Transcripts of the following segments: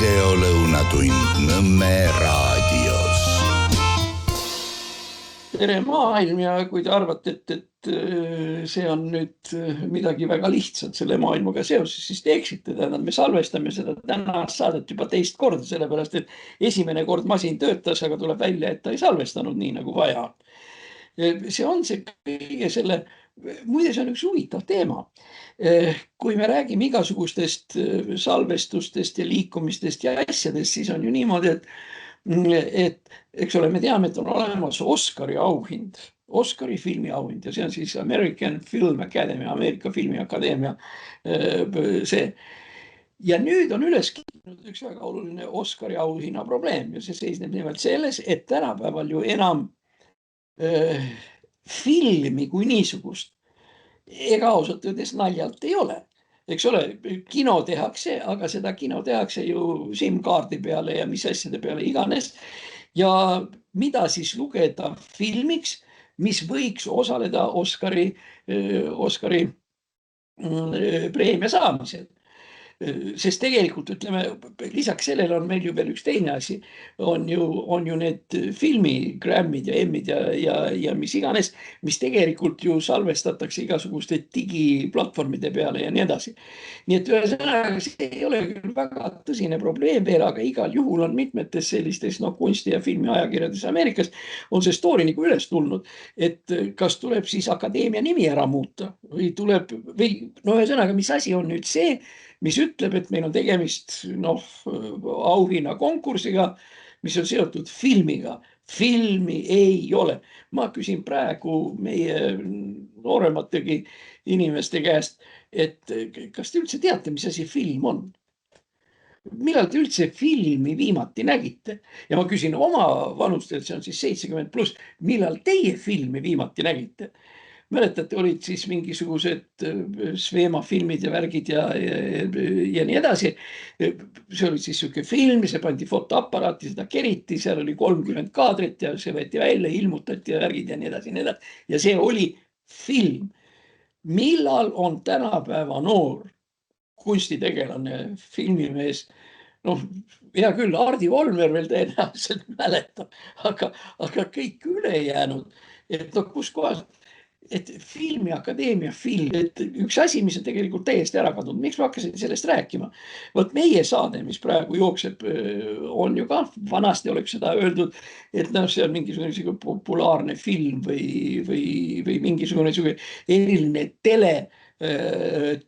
videolõunatund Nõmme raadios. Tere maailm ja kui te arvate, et see on nüüd midagi väga lihtsat selle maailmaga seoses, siis te eksite. Me salvestame seda tänast saadet juba teist korda, sellepärast et esimene kord masin töötas, aga tuleb välja, et ta ei salvestanud nii nagu vaja. See on see kõige selle, muide see on üks huvitav teema. Kui me räägime igasugustest salvestustest ja liikumistest ja asjadest, siis on ju niimoodi, et eks ole, me teame, et on olemas Oscari auhind, Oscari filmi auhind ja see on siis American Film Academy, Ameerika filmiakadeemia see. Ja nüüd on üles kiitnud üks väga oluline Oscari auhinna probleem ja see seisneb nimelt selles, et tänapäeval ju enam filmi kui niisugust ega ausalt öeldes naljalt ei ole. Eks ole, kino tehakse, aga seda kino tehakse ju SIM-kaardi peale ja mis asjade peale iganes. Ja mida siis lugeda filmiks, mis võiks osaleda Oscari preemia saamisel. Sest tegelikult ütleme, lisaks sellele on meil ju veel üks teine asi, on ju need filmigrammid ja emmid ja mis iganes, mis tegelikult ju salvestatakse igasuguste digiplatvormide peale ja nii edasi. Nii et ühesõnaga, see ei ole küll väga tõsine probleem veel, aga igal juhul on mitmetes sellistes kunsti- ja filmiajakirjades Ameerikas on see story nagu üles tulnud, et kas tuleb siis akadeemia nimi ära muuta või tuleb, või ühesõnaga, mis asi on nüüd see, mis ütleb, et meil on tegemist auhinna konkursiga, mis on seotud filmiga. Filmi ei ole. Ma küsin praegu meie nooremategi inimeste käest, et kas te üldse teate, mis asi film on? Millal te üldse filmi viimati nägite? Ja ma küsin oma vanustelt, see on siis 70+, millal teie filmi viimati nägite? Mäletate, olid siis mingisugused Sveema filmid ja värgid ja nii edasi. See oli siis selline film, see pandi fotoaparaati, seda keriti, seal oli 30 kaadrit ja see võeti välja, ilmutati ja värgid ja nii edasi. Ja see oli film. Millal on tänapäeva noor kunstitegelane, filmimees, hea küll, Hardi Volmer veel tõenäoliselt mäletab, aga kõik ülejäänud, et kus kohas, et filmiakadeemia film, et üks asi, mis on tegelikult täiesti ära kadunud, miks ma hakkasin sellest rääkima? Võt meie saade, mis praegu jookseb, on ju ka, vanasti oleks seda öeldud, et see on mingisugune populaarne film või mingisugune eriline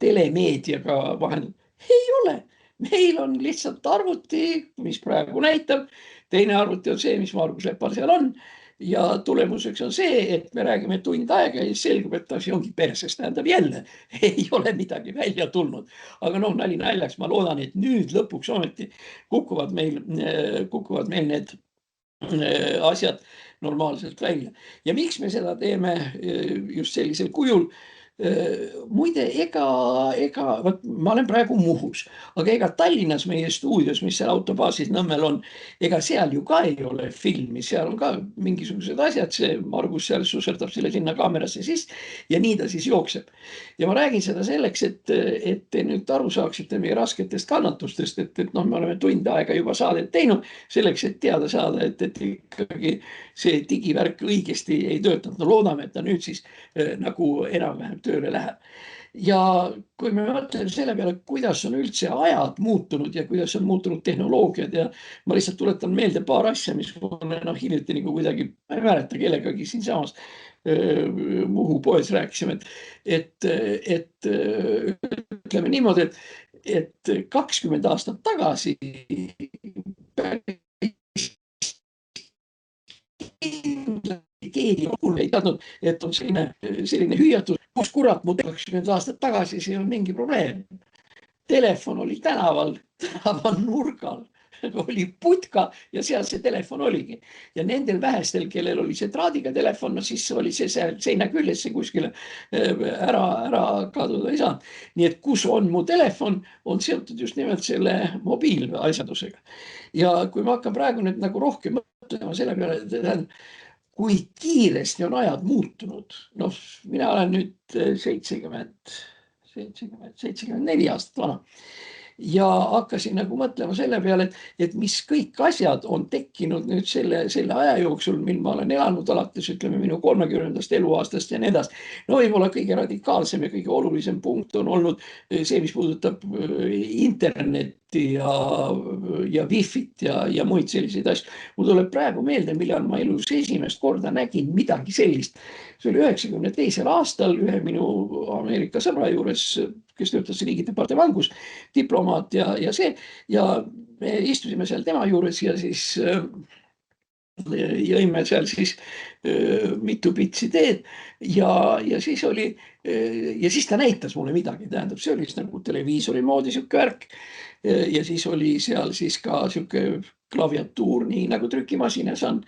telemeediaga vahendab. Ei ole, meil on lihtsalt arvuti, mis praegu näitab, teine arvuti on see, mis Margus Lepal seal on. Ja tulemuseks on see, et me räägime tund aega ja selgub, et see ongi perses, tähendab jälle, ei ole midagi välja tulnud. Aga nali naljaks, ma loodan, et nüüd lõpuks ometi kukuvad meil need asjad normaalselt välja. Ja miks me seda teeme just sellisel kujul? Muide, ma olen praegu Muhus, aga ega Tallinnas meie stuudios, mis seal autobaasis Nõmmel on, ega seal ju ka ei ole filmi, seal on ka mingisugused asjad, see Margus seal susserdab selle sinna kaamerasse sisse ja nii ta siis jookseb. Ja ma räägin seda selleks, et te nüüd aru saaksite meie rasketest kannatustest, et me oleme tund aega juba saadet teinud selleks, et teada saada, et ikkagi see digivärk õigesti ei töötanud. Loodame, et ta nüüd siis nagu enam-vähem tööle läheb. Ja kui me mõtleme selle peale, kuidas on üldse ajad muutunud ja kuidas on muutunud tehnoloogiad ja ma lihtsalt tuletan meelde paar asja, mis mulle hiljuti nagu kuidagi, ma ei mäleta kellegagi siinsamas Muhu poes rääkisime, et ütleme niimoodi, et 20 aastat tagasi keegi ei teadnud, et on selline hüüatus, kus kurat mu 20 aastat tagasi, see on mingi probleem. Telefon oli tänaval nurgal, oli putka ja seal see telefon oligi. Ja nendel vähestel, kellel oli see traadiga telefon, siis oli see seina küljesse kuskile ära kaduda ei saanud. Nii et kus on mu telefon, on seotud just nimelt selle mobiilasjandusega. Ja kui ma hakkan praegu nüüd nagu rohkem mõtlema selle peale, kui kiiresti on ajad muutunud. Mina olen nüüd 74 aastat vana ja hakkasin nagu mõtlema selle peale, et mis kõik asjad on tekkinud nüüd selle aja jooksul, mil ma olen elanud alates, ütleme, minu 30. eluaastast ja nii edasi. No võib-olla kõige radikaalsem ja kõige olulisem punkt on olnud see, mis puudutab internetti ja Wi-Fit ja muid selliseid asju. Mul tuleb praegu meelde, millal ma elus esimest korda nägin midagi sellist. See oli 92. aastal ühe minu Ameerika sõbra juures, kes töötas riigidepartementis, diplomaat ja see, ja me istusime seal tema juures ja siis jõime seal siis mitu pitsi teed ja siis oli ja siis ta näitas mulle midagi, tähendab, see oli nagu televiisori moodi siuke värk ja siis oli seal siis ka siuke klaviatuur, nii nagu trükimasinas on.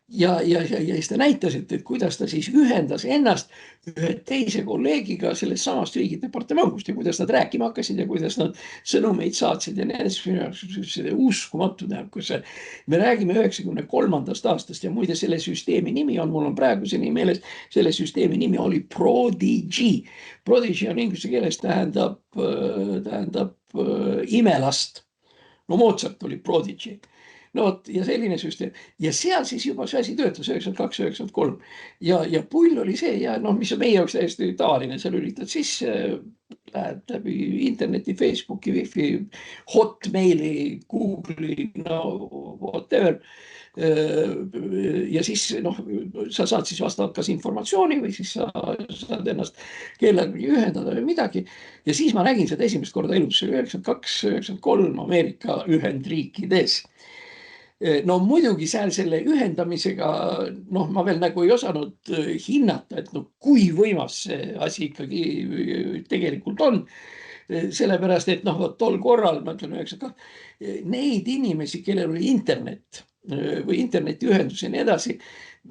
Ja siis ta näitas, et kuidas ta siis ühendas ennast ühe teise kolleegiga sellest samast riigidepartementist ja kuidas nad rääkima hakkasid ja kuidas nad sõnumeid saatsid ja nii edasi. Uskumatu, kus me räägime 93. aastast ja muide selle süsteemi nimi on, mul on praeguseni meeles, selle süsteemi nimi oli Prodigy. Prodigy on inglise keeles tähendab imelast. No Mozart oli Prodigy. No vot, ja selline süsteem. Ja seal siis juba see asi töötas 92-93. Ja pull oli see, ja noh, mis on meie jaoks täiesti tavaline, sa lülitad sisse, lähed läbi interneti, Facebooki, Wi-Fi, Hotmaili, Google'i, no whatever. Ja siis noh, sa saad siis vastavalt kas informatsiooni või siis sa saad ennast kellegagi ühendada või midagi. Ja siis ma nägin seda esimest korda elus, see oli 92-93 Ameerika Ühendriikides. No muidugi seal selle ühendamisega, noh, ma veel nagu ei osanud hinnata, et no kui võimas see asi ikkagi tegelikult on. Sellepärast, et noh, tol korral, ma ütlen 92, neid inimesi, kellel oli internet või internetiühendus ja nii edasi,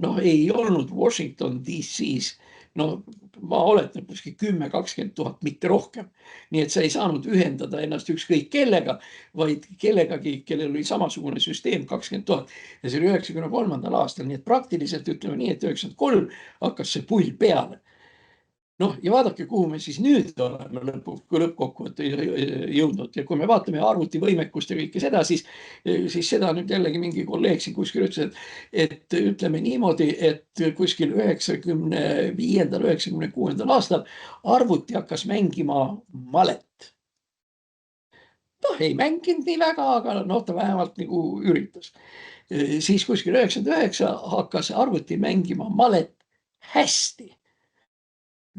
noh, ei olnud Washington DC-s. No ma oletan kuskil 10-20 000, mitte rohkem. Nii et sa ei saanud ühendada ennast ükskõik kellega, vaid kellegagi, kellel oli samasugune süsteem 20 000. Ja see oli 93. aastal, nii et praktiliselt ütleme nii, et 93 hakkas see pull peale. Noh, ja vaadake, kuhu me siis nüüd oleme lõppkokkuvõtte jõudnud. Ja kui me vaatame arvutivõimekust ja kõike seda, siis seda nüüd jällegi mingi kolleeg siin kuskil ütles, et ütleme niimoodi, et kuskil 95-96. aastal arvuti hakkas mängima malet. Noh, ei mänginud nii väga, aga noh, ta vähemalt nagu üritas. Siis kuskil 99 hakkas arvuti mängima malet hästi.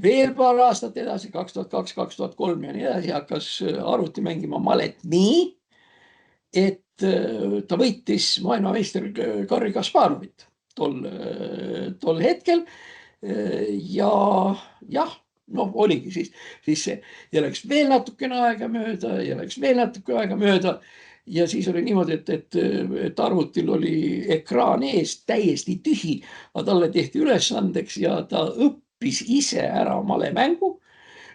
Veel paar aastat edasi, 2002, 2003 ja nii edasi hakkas arvuti mängima malet nii, et ta võitis maailmameister Garri Kasparovit tol hetkel. Ja jah, noh, oligi siis see ja läks veel natukene aega mööda ja läks veel natuke aega mööda. Ja siis oli niimoodi, et arvutil oli ekraan ees täiesti tühi, aga talle tehti ülesandeks ja ta õppis ise ära malemängu,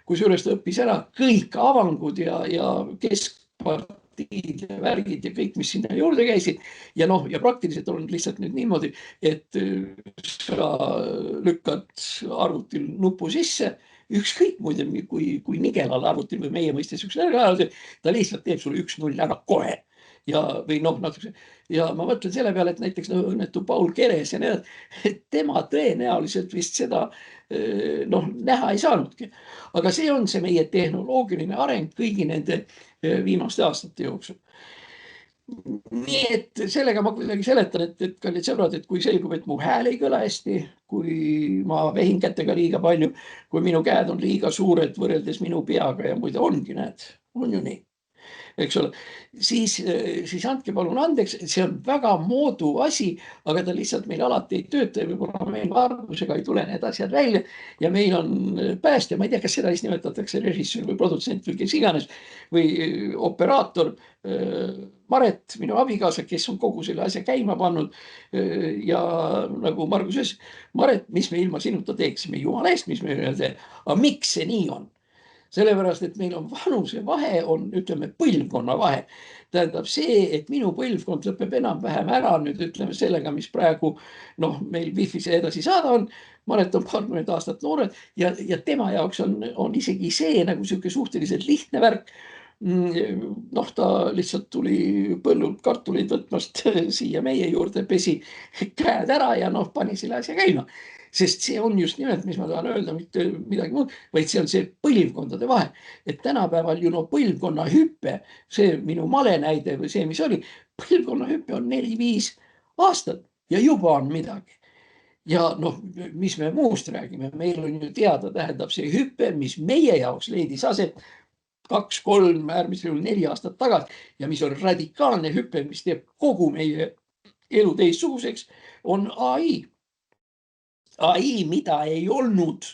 kusjuures ta õppis ära kõik avangud ja keskpartiid ja värgid ja kõik, mis sinna juurde käisid. Ja noh, ja praktiliselt on lihtsalt nüüd niimoodi, et sa lükkad arvutil nupu sisse, ükskõik muide, kui nigelal arvutil või meie mõistes üks arvutil, ta lihtsalt teeb sulle 1-0 ära kohe. Ja või noh, natuke, ja ma mõtlen selle peale, et näiteks õnnetu Paul Keres ja nii edasi, et tema tõenäoliselt vist seda noh, näha ei saanudki. Aga see on see meie tehnoloogiline areng kõigi nende viimaste aastate jooksul. Nii et sellega ma kuidagi seletan, et kallid sõbrad, et kui selgub, et mu hääl ei kõla hästi, kui ma vehin kätega liiga palju, kui minu käed on liiga suured võrreldes minu peaga ja muide ongi, näed, on ju nii. Eks ole, siis andke palun andeks, see on väga moodu asi, aga ta lihtsalt meil alati ei tööta ja võib-olla meil vargusega ei tule need asjad välja ja meil on päästja, ma ei tea, kas seda siis nimetatakse režissöör või produtsent või kes iganes või operaator Maret, minu abikaasa, kes on kogu selle asja käima pannud ja nagu Margus ütles, Maret, mis me ilma sinuta teeksime, jumala eest, mis me tee, aga miks see nii on? Sellepärast, et meil on vanuse vahe, on ütleme põlvkonna vahe. Tähendab see, et minu põlvkond lõpeb enam-vähem ära nüüd ütleme sellega, mis praegu noh, meil Wi-Fi see edasi saada on. Maret on 20 aastat noored ja tema jaoks on isegi see nagu siuke suhteliselt lihtne värk. noh, ta lihtsalt tuli põllult kartuleid võtmast siia meie juurde, pesi käed ära ja noh, pani selle asja käima. Sest see on just nimelt, mis ma tahan öelda, mitte midagi muud, vaid see on see põlvkondade vahe. Et tänapäeval ju no põlvkonna hüppe, see minu male näide või see, mis oli, põlvkonna hüppe on 4-5 aastat ja juba on midagi. Ja noh, mis me muust räägime, meil on ju teada, tähendab see hüppe, mis meie jaoks leidis aset 2-3, äärmisel juhul 4 aastat tagasi ja mis on radikaalne hüpe, mis teeb kogu meie elu teistsuguseks, on AI. AI, mida ei olnud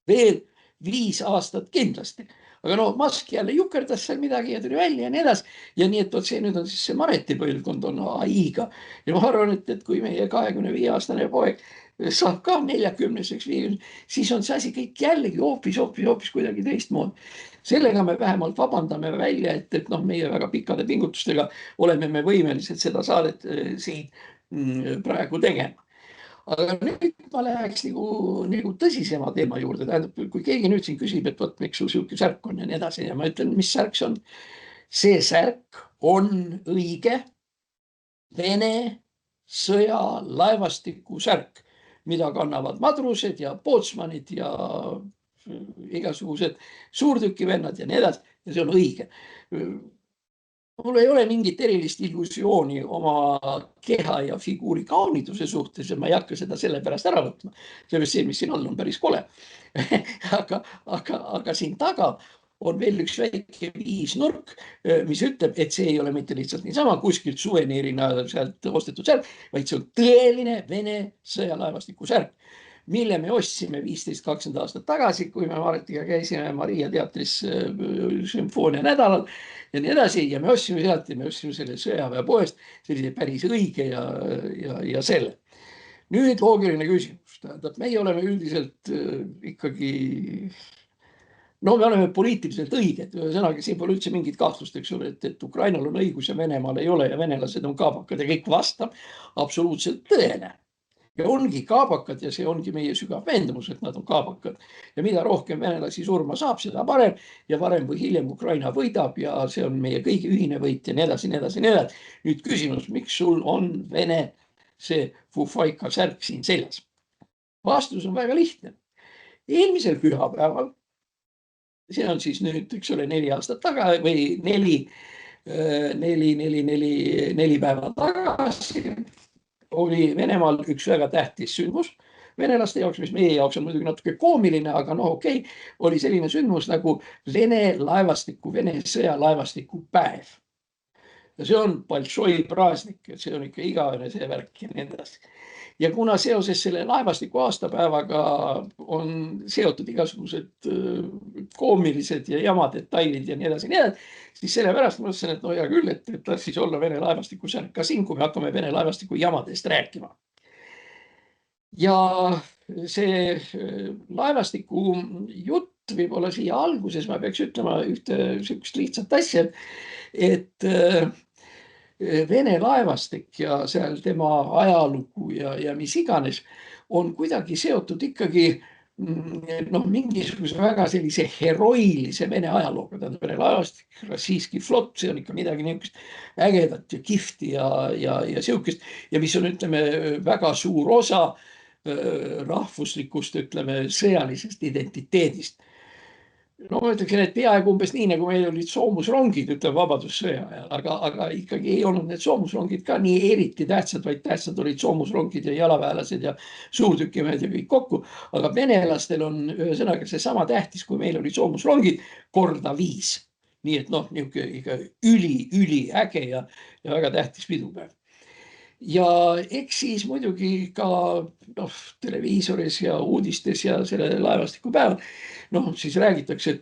veel 5 aastat kindlasti. Aga no Musk jälle jukerdas seal midagi ja tuli välja ja nii edasi. Ja nii, et see nüüd on siis see Mareti põlvkond on AI-ga. Ja ma arvan, et kui meie 25-aastane poeg saab ka 40-seks, siis on see asi kõik jällegi hoopis kuidagi teistmoodi. Sellega me vähemalt vabandame välja, et noh, meie väga pikkade pingutustega oleme me võimelised seda saadet siin praegu tegema. Aga nüüd ma läheks nagu tõsisema teema juurde. Tähendab, kui keegi nüüd siin küsib, et võt, miks sul siuke särk on ja nii edasi ja ma ütlen, mis särk see on. See särk on õige Vene sõjalaevastiku särk, mida kannavad madrused ja pootsmanid ja igasugused suurtükivennad ja nii edasi. Ja see on õige. Mul ei ole mingit erilist illusiooni oma keha ja figuuri kauniduse suhtes ja ma ei hakka seda selle pärast ära võtma. Sellest see, mis siin all on päris kole. aga siin taga on veel üks väike viisnurk, mis ütleb, et see ei ole mitte lihtsalt niisama kuskilt suveniirina sealt ostetud särk, vaid see on tõeline Vene sõjalaevastiku särk, mille me ostsime 15-20 aastat tagasi, kui me Maretiga käisime Maria teatris sümfoonia nädalal ja nii edasi. Ja me ostsime sealt ja me ostsime selle sõjaväepoest, sellise päris õige ja selle. Nüüd loogiline küsimus. Tähendab, meie oleme üldiselt ikkagi, no me oleme poliitiliselt õiged. Ühesõnaga, siin pole üldse mingit kahtlust, eks ole, et Ukrainal on õigus ja Venemaal ei ole ja venelased on kaabakad ja kõik vastab absoluutselt tõele. Ja ongi kaabakad ja see ongi meie sügav veendumus, et nad on kaabakad. Ja mida rohkem venelasi surma saab, seda parem ja varem või hiljem Ukraina võidab ja see on meie kõigi ühine võit ja nii edasi, nii edasi, nii edasi. Nüüd küsimus, miks sul on Vene see Fufaika särk siin seljas? Vastus on väga lihtne. Eelmisel pühapäeval, see on siis nüüd, eks ole, 4 aastat taga või 4 päeva tagasi, oli Venemaal üks väga tähtis sündmus venelaste jaoks, mis meie jaoks on muidugi natuke koomiline, aga no okei, oli selline sündmus nagu Vene laevastiku, Vene sõjalaevastiku päev. Ja see on Baltšoi praasnik, et see on ikka igavene see värk ja nii edasi. Ja kuna seoses selle laevastiku aastapäevaga on seotud igasugused koomilised ja jama detailid ja nii edasi, siis sellepärast ma mõtlesin, et no hea küll, et las siis olla Vene laevastiku särk ka siin, kui me hakkame Vene laevastiku jamadest rääkima. Ja see laevastiku jutt võib-olla siia alguses ma peaks ütlema ühte sellist lihtsat asja, et Vene laevastik ja seal tema ajalugu ja mis iganes on kuidagi seotud ikkagi mingisuguse väga sellise heroilise Vene ajalooga. Vene laevastik, Rossijski flott, see on ikka midagi niisugust ägedat ja kihvti ja siukest ja mis on, ütleme, väga suur osa rahvuslikust, ütleme, sõjalisest identiteedist. No ma ütleksin, et peaaegu umbes nii, nagu meil olid soomusrongid, ütleme vabadussõja ajal, aga ikkagi ei olnud need soomusrongid ka nii eriti tähtsad, vaid tähtsad olid soomusrongid ja jalaväelased ja suurtükimehed ja kõik kokku. Aga venelastel on ühesõnaga see sama tähtis, kui meil olid soomusrongid korda 5. Nii et noh, niisugune üli äge ja väga tähtis pidupäev. Ja eks siis muidugi ka televiisoris ja uudistes ja selle laevastiku päeval, siis räägitakse,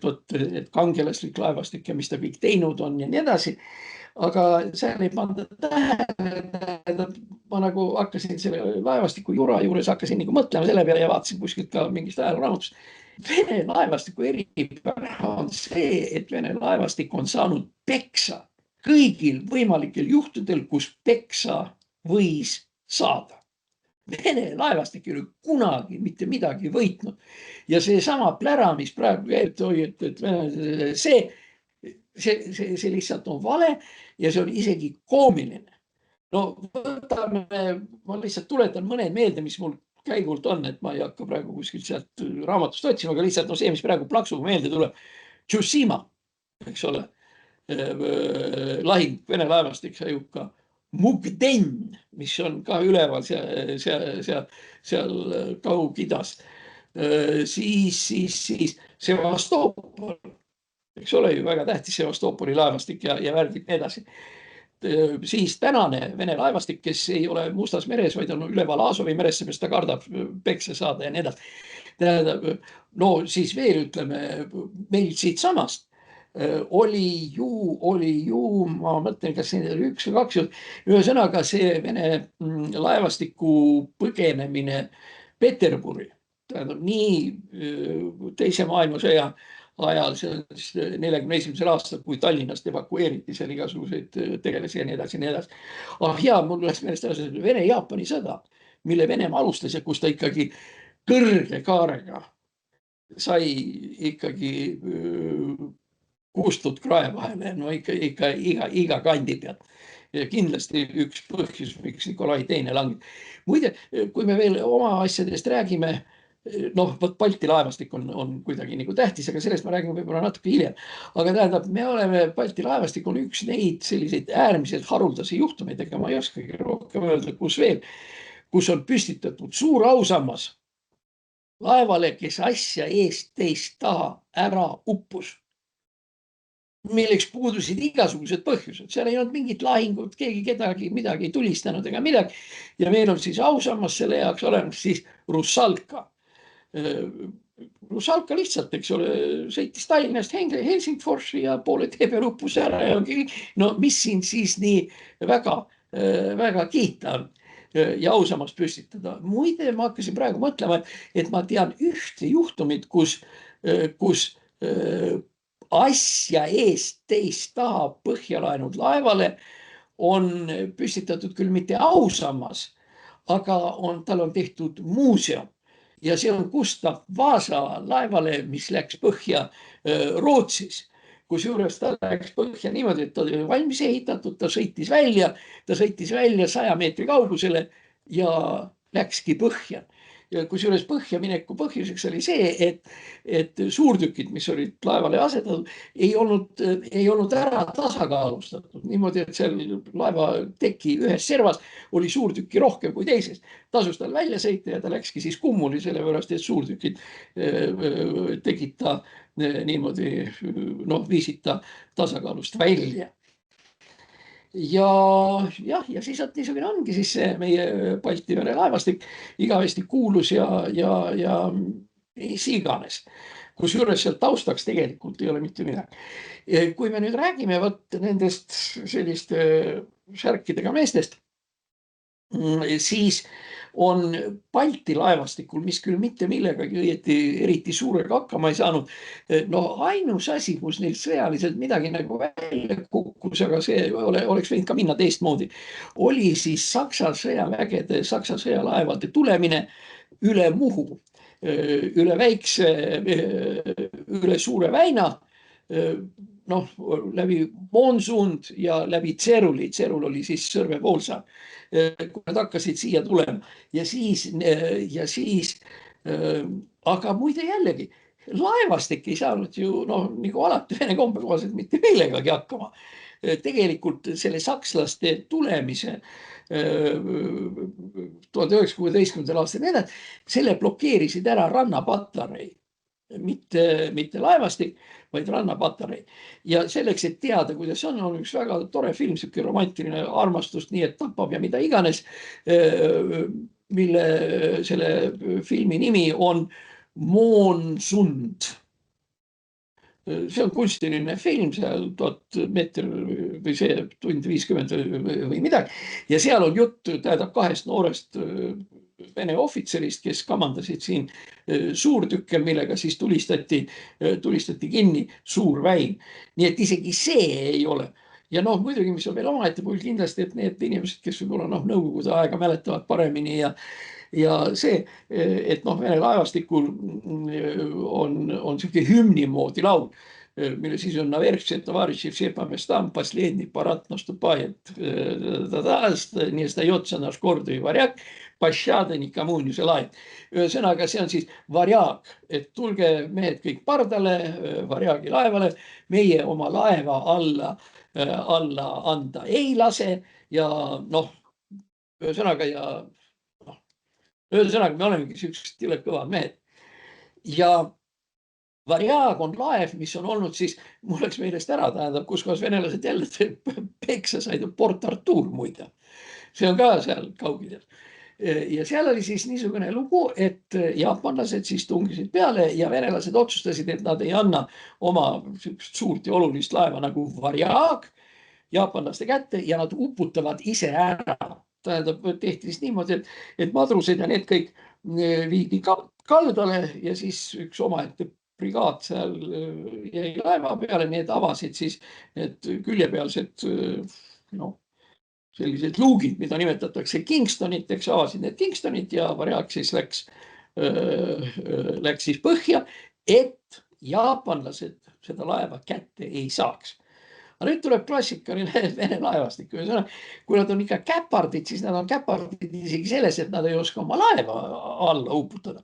et kangelaslik laevastik ja mis ta kõik teinud on ja nii edasi. Aga seal ei panda tähele, ma nagu hakkasin selle laevastiku jura juures, hakkasin nagu mõtlema selle peale ja vaatasin kuskilt ka mingist ajalooraamutust. Vene laevastiku eripära on see, et Vene laevastik on saanud peksa kõigil võimalikel juhtudel, kus peksa võis saada. Vene laevastik ei ole kunagi mitte midagi võitnud. Ja see sama plära, mis praegu käib, et see lihtsalt on vale ja see on isegi koomiline. No võtame, ma lihtsalt tuletan mõned meelde, mis mul käigult on, et ma ei hakka praegu kuskilt sealt raamatust otsima, aga lihtsalt see, mis praegu plaksuga meelde tuleb. Tsushima, eks ole, lahing, Vene laevastik sajub ka Mukden, mis on ka üleval seal Kaug-Idas. Siis Sevastopol, eks ole ju väga tähtis Sevastopoli laevastik ja värgid nii edasi. Siis tänane Vene laevastik, kes ei ole Mustas meres, vaid on üleval Aasovi meres, seepärast ta kardab pekse saada ja nii edasi. No siis veel ütleme, meil siit samast oli ju, ma mõtlen, kas siin oli 1 või 2, ühesõnaga see Vene laevastiku põgenemine Peterburi, tähendab nii Teise maailmasõja ajal, see on 41. aastal, kui Tallinnast evakueeriti seal igasuguseid tegelasi ja nii edasi, nii edasi. Ja mul läks meelest Vene-Jaapani sõda, mille Venemaa alustas ja kus ta ikkagi kõrge kaarega sai ikkagi kuustud krae vahele, no ikka iga kandi pealt. Kindlasti üks põhjus, miks Nikolai teine langeb. Muide, kui me veel oma asjadest räägime, noh, Balti laevastik on kuidagi nagu tähtis, aga sellest ma räägin võib-olla natuke hiljem. Aga tähendab, me oleme, Balti laevastik on üks neid selliseid äärmiselt haruldasi juhtumeid, ega ma ei oskagi rohkem öelda, kus veel, kus on püstitatud suur ausammas laevale, kes asja eest teist taha ära uppus. Milleks puudusid igasugused põhjused, seal ei olnud mingit lahingut, keegi kedagi midagi ei tulistanud ega midagi. Ja meil on siis ausammas selle jaoks olemas siis Russalka. Russalka lihtsalt, eks ole, sõitis Tallinnast Helsingforsi ja poole tee peal uppus ära. No mis siin siis nii väga kiita on ja ausammas püstitada. Muide, ma hakkasin praegu mõtlema, et ma tean ühte juhtumit, kus asja eest teist taha põhja laenud laevale on püstitatud küll mitte ausammas, aga tal on tehtud muuseum ja see on Gustav Vasa laevale, mis läks põhja Rootsis. Kusjuures ta läks põhja niimoodi, et ta oli valmis ehitatud, ta sõitis välja 100 meetri kaugusele ja läkski põhja. Ja kusjuures põhja mineku põhjuseks oli see, et suurtükid, mis olid laevale asetatud, ei olnud ära tasakaalustatud. Niimoodi, et seal laeva teki ühes servas oli suurtükki rohkem kui teises. Tasus tal välja sõita ja ta läkski siis kummuli, sellepärast, et suurtükid tegid ta niimoodi, viisid ta tasakaalust välja. Ja siis niisugune ongi siis see meie Balti-Vene laevastik, igavesti kuulus ja mis iganes. Kusjuures seal taustaks tegelikult ei ole mitte midagi. Kui me nüüd räägime nendest selliste särkidega meestest, siis on Balti laevastikul, mis küll mitte millegagi eriti suurega hakkama ei saanud. No ainus asi, kus neil sõjaliselt midagi nagu välja kukkus, aga see oleks võinud ka minna teistmoodi, oli siis Saksa sõjavägede, Saksa sõjalaevade tulemine üle Muhu, üle väikse, üle Suure väina, läbi Moonsund ja läbi Tseruli. Tserul oli siis Sõrve poolsaar. Kui nad hakkasid siia tulema ja siis, aga muide jällegi, laevastik ei saanud ju nagu alati Vene kombe kohaselt mitte millegagi hakkama. Tegelikult selle sakslaste tulemise 1916. aastal, selle blokeerisid ära rannapatarei. Mitte laevastik, vaid rannapatarei. Ja selleks, et teada, kuidas on üks väga tore film, siuke romantiline armastust, nii et tapab ja mida iganes, mille selle filmi nimi on Moonsund. See on kunstiline film, seal 1000 meetri või see 1050 või midagi. Ja seal on jutt, tähendab 2 noorest Vene ohvitserist, kes kamandasid siin suurtükkel, millega siis tulistati kinni suur väin. Nii et isegi see ei ole. Ja muidugi, mis on veel omaette puhul kindlasti, et need inimesed, kes võib-olla nõukogude aega mäletavad paremini ja see, et Vene laevastikul on siuke hümni moodi laul. mille siis on Navertšev, Tavaritšev, Šepamestam, Последний парад наступает. Nii остается наш гордый варяг, пощады никому не желает. Ühesõnaga, see on siis varjaag, et tulge mehed kõik pardale, varjaagi laevale, meie oma laeva alla anda ei lase ja noh, ühesõnaga me olemegi sellised jõle kõvad mehed. Ja varjaag on laev, mis on olnud siis, mul läks meelest ära, tähendab, kus kohas venelased jälle peksa said, Port Artur muide. See on ka seal kaugel. Ja seal oli siis niisugune lugu, et jaapanlased siis tungisid peale ja venelased otsustasid, et nad ei anna oma suurt ja olulist laeva nagu varjaag jaapanlaste kätte ja nad uputavad ise ära. Tähendab, tehti siis niimoodi, et madrused ja need kõik viidi kaldale ja siis üks omaette brigaad seal jäi laeva peale, need avasid siis need küljepealsed sellised luugid, mida nimetatakse Kingstoniteks, avasid need Kingstonid ja varjaag siis läks siis põhja, et jaapanlased seda laeva kätte ei saaks. Aga nüüd tuleb klassikaline Vene laevastik. Kui nad on ikka käpardid, siis nad on käpardid isegi selles, et nad ei oska oma laeva alla uputada.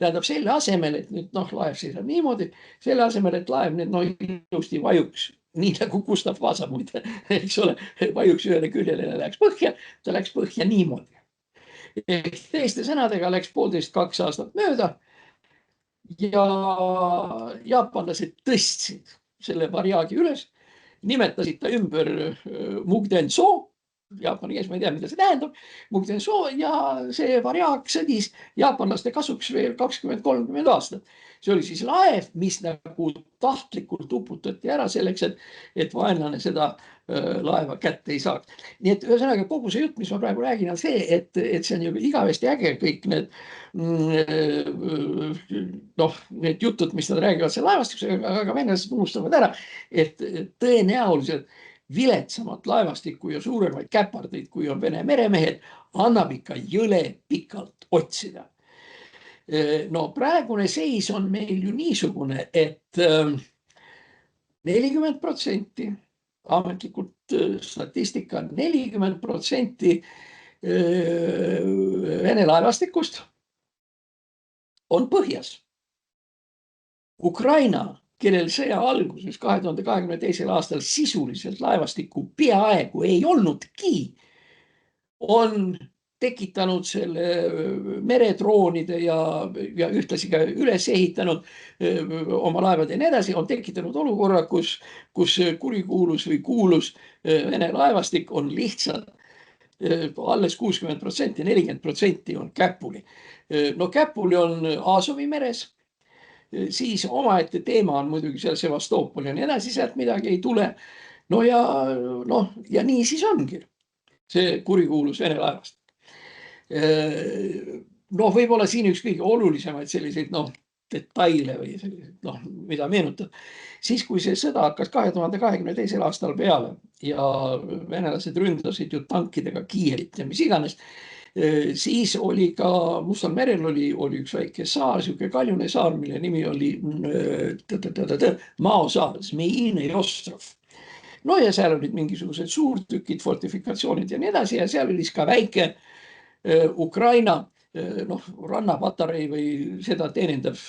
Tähendab selle asemel, et nüüd laev seisab niimoodi, selle asemel, et laev nüüd ilusti vajuks, nii nagu Gustav Vasa muide, eks ole, vajuks ühele küljele ja läks põhja, ta läks põhja niimoodi. Teiste sõnadega läks 1,5–2 aastat mööda ja jaapanlased tõstsid selle varjaagi üles, nimetasid ta ümber Mugdenso, jaapani keeles ma ei tea, mida see tähendab, Mugdenso ja see varjaag sõdis jaapanlaste kasuks veel 20–30 aastat. See oli siis laev, mis nagu tahtlikult uputati ära selleks, et vaenlane seda laeva kätte ei saaks. Nii et ühesõnaga kogu see jutt, mis ma praegu räägin, on see, et see on ju igavesti äge kõik need jutud, mis nad räägivad see laevastikusega, aga venelased unustavad ära, et tõenäoliselt viletsamat laevastikku ja suuremaid käpardeid, kui on Vene meremehed, annab ikka jõle pikalt otsida. No praegune seis on meil ju niisugune, et 40%, ametlikult statistika, 40% Vene laevastikust on põhjas. Ukraina, kellel sõja alguses 2022. aastal sisuliselt laevastikku peaaegu ei olnudki, on tekitanud selle meredroonide ja ühtlasi ka üles ehitanud oma laevad ja nii edasi, on tekitanud olukorra, kus kurikuulus või kuulus Vene laevastik on lihtsalt alles 60%, 40% on Käpuli. No Käpuli on Aasovi meres, siis omaette teema on muidugi seal Sevastopol ja nii edasi, sealt midagi ei tule. Ja nii siis ongi see kurikuulus Vene laevastik. Võib-olla siin üks kõige olulisemaid selliseid detaile või selliseid, mida meenutab. Siis, kui see sõda hakkas 2022. aastal peale ja venelased ründasid ju tankidega Kiievit ja mis iganes, siis oli ka Mustal merel oli üks väike saar, siuke kaljune saar, mille nimi oli Maosaar, Zmeini ostrov. Ja seal olid mingisugused suurtükid, fortifikatsioonid ja nii edasi ja seal oli ka väike Ukraina rannapatarei või seda teenindav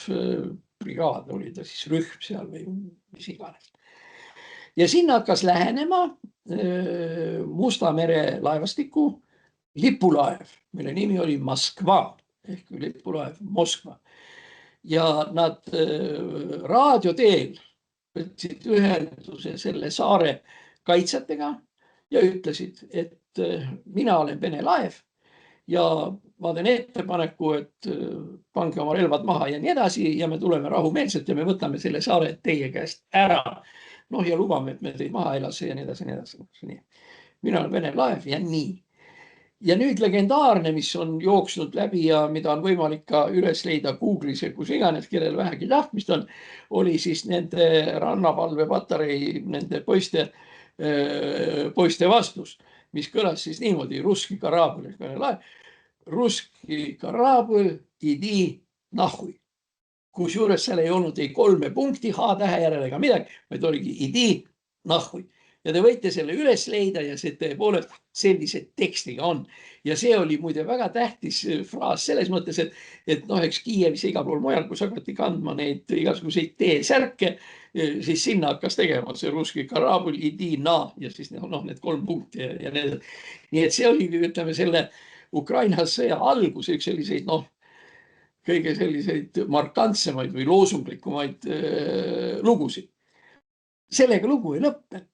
brigaad, oli ta siis rühm seal või mis iganes. Ja sinna hakkas lähenema Musta mere laevastiku lipulaev, mille nimi oli Moskva ehk lipulaev Moskva. Ja nad raadioteel võtsid ühenduse selle saare kaitsjatega ja ütlesid, et mina olen Vene laev ja ma teen ettepaneku, et pange oma relvad maha ja nii edasi ja me tuleme rahumeelselt ja me võtame selle saare teie käest ära. Ja lubame, et me teid maha ei lase ja nii edasi, nii edasi. Mina olen Vene laev ja nii. Ja nüüd legendaarne, mis on jooksnud läbi ja mida on võimalik ka üles leida Google'is ja kus iganes, kellel vähegi tahtmist on, oli siis nende rannavalvepatarei, nende poiste vastus, mis kõlas siis niimoodi, russki karaabel, Vene laev, russki karaabel, idi nahui. kusjuures seal ei olnud ei 3 punkti H-tähe järele ega midagi, vaid oligi idi nahhui. Ja te võite selle üles leida ja see tõepoolest sellise tekstiga on. Ja see oli muide väga tähtis fraas selles mõttes, et noh, eks Kiievis igal pool mujal, kus hakati kandma neid igasuguseid T-särke, siis sinna hakkas tegema see russki karaabel, idi, na ja siis noh, need 3 punkti ja need. Nii et see oli, ütleme, selle Ukraina sõja algus, üks selliseid, noh, kõige selliseid markantsemaid või loosunglikumaid lugusid. Sellega lugu ei lõppenud.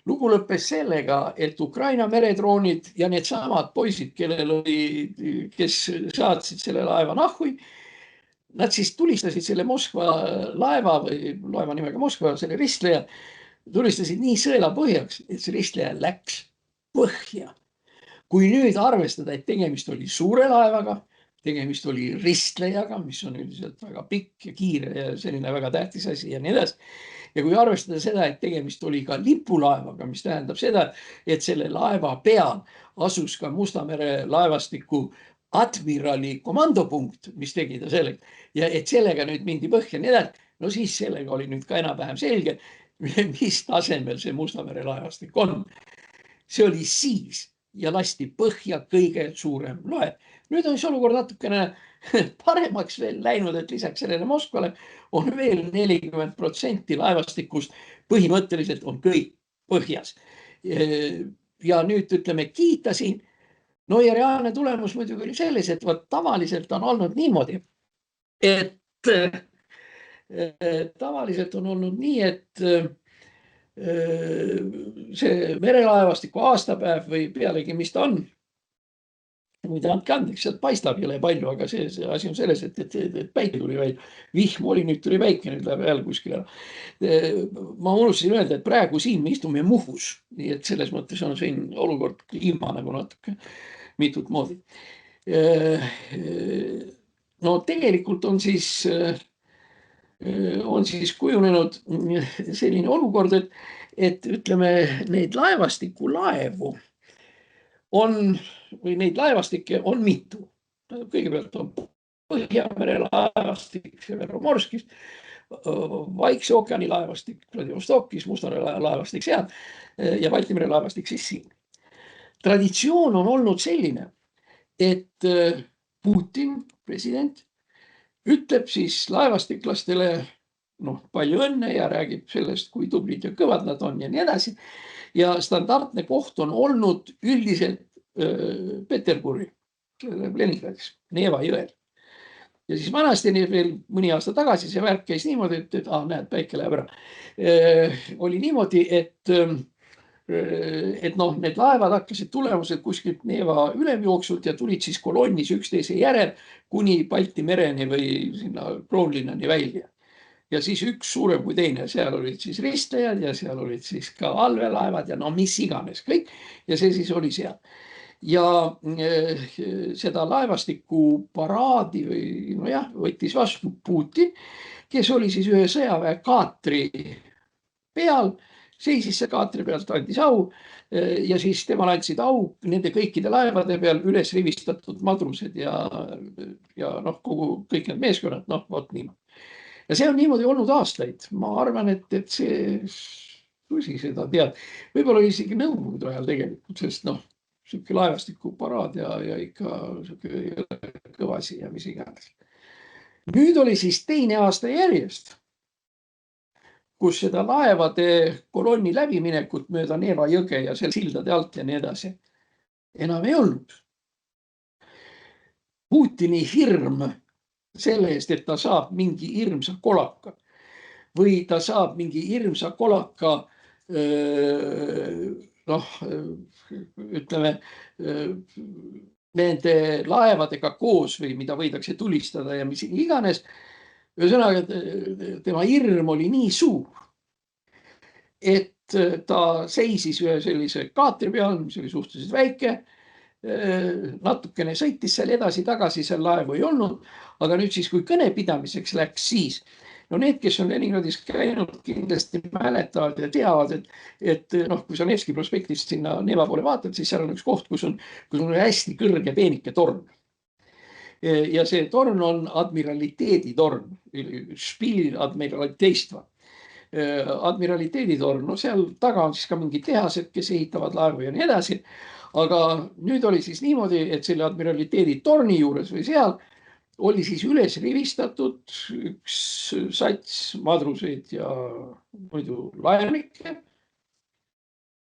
Lugu lõppes sellega, et Ukraina meredroonid ja need samad poisid, kes saatsid selle laeva nahhui, nad siis tulistasid selle Moskva laeva või laeva nimega Moskva, selle ristleja, tulistasid nii sõela põhjaks, et see ristleja läks põhja. Kui nüüd arvestada, et tegemist oli suure laevaga, tegemist oli ristlejaga, mis on üldiselt väga pikk ja kiire ja selline väga tähtis asi ja nii edasi. Ja kui arvestada seda, et tegemist oli ka lipulaevaga, mis tähendab seda, et selle laeva peal asus ka Musta mere laevastiku admirali komandopunkt, mis tegi ta sellega. Ja et sellega nüüd mindi põhja nii edasi, no siis sellega oli nüüd ka enam-vähem selge, mis tasemel see Musta mere laevastik on. See oli siis ja lasti põhja kõige suurem laev. Nüüd on siis olukord natukene paremaks veel läinud, et lisaks sellele Moskvale on veel 40% laevastikust põhimõtteliselt on kõik põhjas. Ja nüüd ütleme kiitasin. No ja reaalne tulemus muidugi oli selles, et tavaliselt on olnud niimoodi, et see merelaevastiku aastapäev või pealegi, mis ta on, muide, andke andeks, sealt paistab jõle palju, aga see asi on selles, et päike tuli välja. Vihm oli, nüüd tuli päike, nüüd läheb jälle kuskile. Ma unustasin öelda, et praegu siin me istume Muhus, nii et selles mõttes on siin olukord ilma nagu natuke mitut moodi. No tegelikult on siis kujunenud selline olukord, et ütleme, neid laevastikulaevu või neid laevastikke on mitu. Kõigepealt on Põhjamere laevastik Severomorskis, Vaikse ookeani laevastik Vladivostokis, Musta mere laevastik seal ja Balti mere laevastik siis siin. Traditsioon on olnud selline, et Putin, president, ütleb siis laevastiklastele palju õnne ja räägib sellest, kui tublid ja kõvad nad on ja nii edasi. Ja standardne koht on olnud üldiselt Peterburi, Leningradis, Neva jõel. Ja siis vanasti veel mõni aasta tagasi see värk käis niimoodi, et näed, päike läheb ära. Oli niimoodi, et need laevad hakkasid tulemused kuskilt Neva ülemjooksult ja tulid siis kolonnis üksteise järel kuni Balti mereni või sinna Kroonlinnani välja. Ja siis üks suurem kui teine, seal olid siis ristlejad ja seal olid siis ka valvelaevad ja mis iganes kõik. Ja see siis oli seal. Ja seda laevastiku paraadi võttis vastu Putin, kes oli siis ühe sõjaväe kaatri peal, seisis see kaatri pealt, andis au ja siis temal andsid au nende kõikide laevade peal üles rivistatud madrused ja kõik need meeskonnad, vot niimoodi. Ja see on niimoodi olnud aastaid. Ma arvan, et see, kui seda tead, võib-olla isegi nõukogude ajal tegelikult, sest siuke laevastiku paraad ja ikka kõva asi ja mis iganes. Nüüd oli siis teine aasta järjest, kus seda laevade kolonni läbiminekut mööda Neva jõge ja seal sildade alt ja nii edasi enam ei olnud. Putini hirm selle eest, et ta saab mingi hirmsa kolaka või ta saab mingi hirmsa kolaka, ütleme, nende laevadega koos või mida võidakse tulistada ja mis iganes. Ühesõnaga, tema hirm oli nii suur, et ta seisis ühe sellise kaatri peal, mis oli suhteliselt väike, natukene sõitis seal edasi-tagasi, seal laevu ei olnud, aga nüüd siis, kui kõnepidamiseks läks siis, need, kes on Leningradis käinud, kindlasti mäletavad ja teavad, et kui sa Nevski prospektist sinna Neva poole vaatad, siis seal on üks koht, kus on hästi kõrge peenike torn. ja see torn on admiraliteeditorn, Spieladmiraliteistva. Admiraliteeditorn, no seal taga on siis ka mingid tehased, kes ehitavad laevu ja nii edasi. Aga nüüd oli siis niimoodi, et selle admiraliteeditorni juures või seal oli siis üles rivistatud üks sats madruseid ja muidu laevnikke.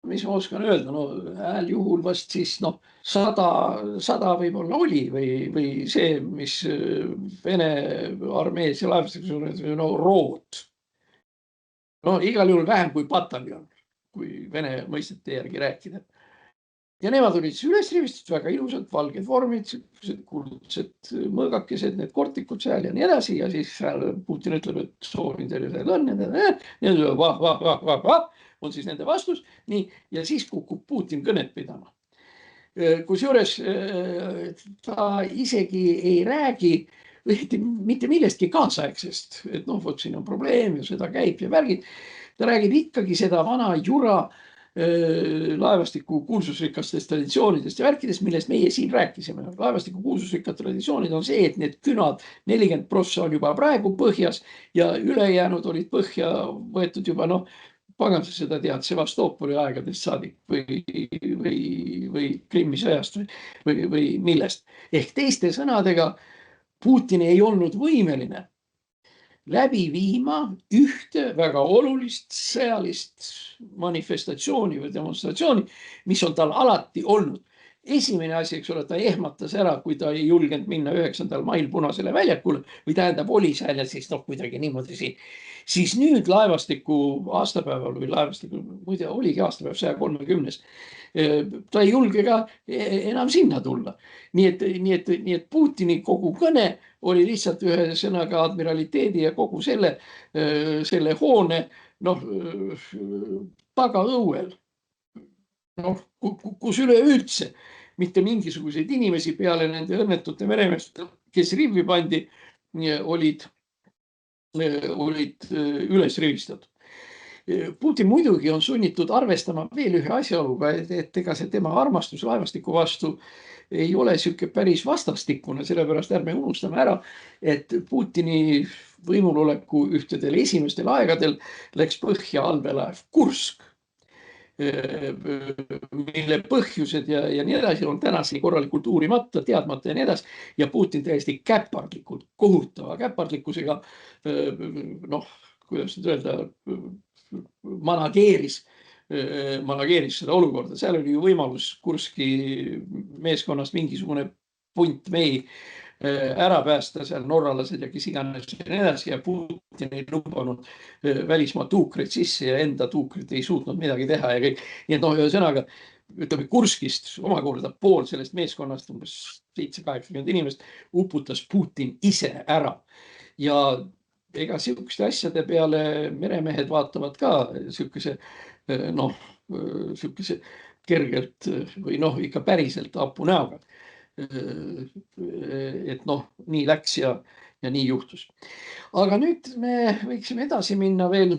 Mis ma oskan öelda, no hääl juhul vast siis 100 võib-olla oli või see, mis Vene armees ja laevastikus on, rood. No igal juhul vähem kui pataljon, kui Vene mõistete järgi rääkida. Ja nemad olid siis üles rivistatud, väga ilusad, valged vormid, kuldsed mõõgakesed, need kortikud seal ja nii edasi. Ja siis Putin ütleb, et soovin teile selle õnne. On siis nende vastus. Nii, ja siis kukub Putin kõnet pidama. Kusjuures ta isegi ei räägi mitte millestki kaasaegsest, et vot siin on probleem ja seda käib ja värgid. Ta räägib ikkagi seda vana jura laevastiku kuulsusrikastest traditsioonidest ja värkidest, millest meie siin rääkisime. Laevastiku kuulsusrikkad traditsioonid on see, et need künad 40% on juba praegu põhjas ja ülejäänud olid põhja võetud juba, pagan sa seda tead, Sevastopoli aegadest saadik või Krimmi sõjast või millest. Ehk teiste sõnadega, Putin ei olnud võimeline läbi viima ühte väga olulist sõjalist manifestatsiooni või demonstratsiooni, mis on tal alati olnud. Esimene asi, eks ole, ta ehmatas ära, kui ta ei julgenud minna 9. mail Punasele väljakule või tähendab oli seal ja siis kuidagi niimoodi siin. Siis nüüd laevastiku aastapäeval või laevastiku, muide oligi aastapäev 130. Ta ei julge ka enam sinna tulla. Nii et Putini kogu kõne oli lihtsalt ühe sõnaga admiraliteedi ja kogu selle hoone tagaõuel, kus üleüldse mitte mingisuguseid inimesi peale nende õnnetute meremeeste, kes rivvi pandi, olid üles rivistatud. Putin muidugi on sunnitud arvestama veel ühe asjaoluga, et ega see tema armastus laevastiku vastu ei ole siuke päris vastastikune, sellepärast ärme unustame ära, et Putini võimuloleku ühtedel esimestel aegadel läks põhja allveelaev Kursk, mille põhjused ja nii edasi on tänaseni korralikult uurimata, teadmata ja nii edasi. Ja Putin täiesti käpardlikult, kohutava käpardlikkusega, kuidas nüüd öelda, manageeris seda olukorda. Seal oli ju võimalus Kurski meeskonnast mingisugune punt mehi ära päästa, seal norralased ja kes iganes ja nii edasi ja Putin ei lubanud välismaa tuukreid sisse ja enda tuukrid ei suutnud midagi teha ja kõik. Nii et ühesõnaga, ütleme Kurskist omakorda pool sellest meeskonnast, umbes 7-80 inimest, uputas Putin ise ära. Ja ega sihukeste asjade peale meremehed vaatavad ka sihukese kergelt või ikka päriselt hapu näoga. Et nii läks ja nii juhtus. Aga nüüd me võiksime edasi minna veel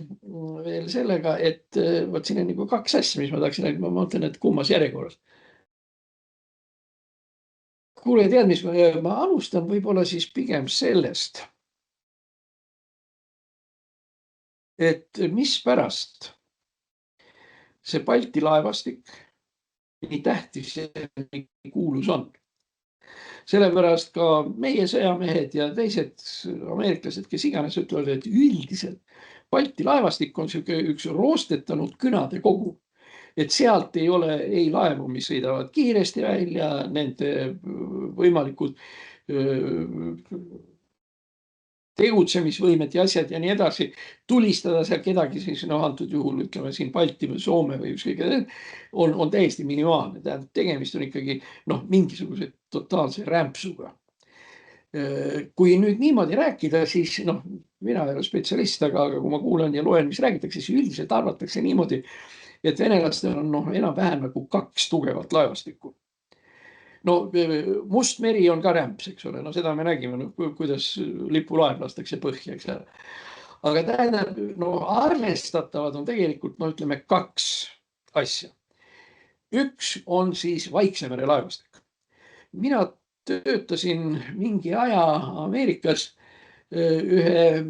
sellega, et võt siin on nagu kaks asja, mis ma tahaksin rääkida, ma mõtlen, et kummas järjekorras. Kuule, tead, mis ma alustan võib-olla siis pigem sellest, et mispärast see Balti laevastik nii tähtis ja nii kuulus on. Sellepärast ka meie sõjamehed ja teised ameeriklased, kes iganes ütlevad, et üldiselt Balti laevastik on üks roostetanud künade kogu. Et sealt ei ole ei laevu, mis sõidavad kiiresti välja, nende võimalikud tegutsemisvõimed ja asjad ja nii edasi, tulistada seal kedagi siis antud juhul, ütleme siin Balti või Soome või ükskõik, on täiesti minimaalne. Tegemist on ikkagi mingisuguse totaalse rämpsuga. Kui nüüd niimoodi rääkida, siis mina ei ole spetsialist, aga kui ma kuulen ja loen, mis räägitakse, siis üldiselt arvatakse niimoodi, et venelastel on enam-vähem nagu 2 tugevat laevastikku. Must meri on ka rämps, eks ole, seda me nägime, kuidas lipulaev lastakse põhja, eks ole. Aga tähendab, arvestatavad on tegelikult, ütleme 2 asja. Üks on siis Vaikse mere laevastik. Mina töötasin mingi aja Ameerikas ühe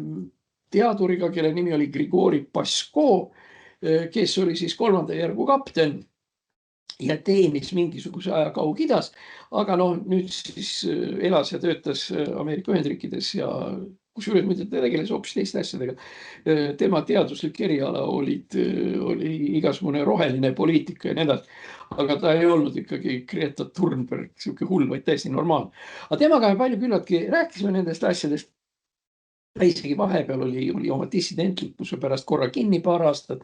teaduriga, kelle nimi oli Grigori Pasko, kes oli siis 3. järgu kapten ja teenis mingisuguse aja Kaug-Idas, aga noh, nüüd siis elas ja töötas Ameerika Ühendriikides ja kusjuures muide ta tegeles hoopis teiste asjadega. Tema teaduslik eriala oli igasugune roheline poliitika ja nii edasi. Aga ta ei olnud ikkagi Greta Thunberg, sihuke hull, vaid täiesti normaalne. Aga temaga me palju küllaltki rääkisime nendest asjadest. Ta isegi vahepeal oli oma dissidentlikkuse pärast korra kinni paar aastat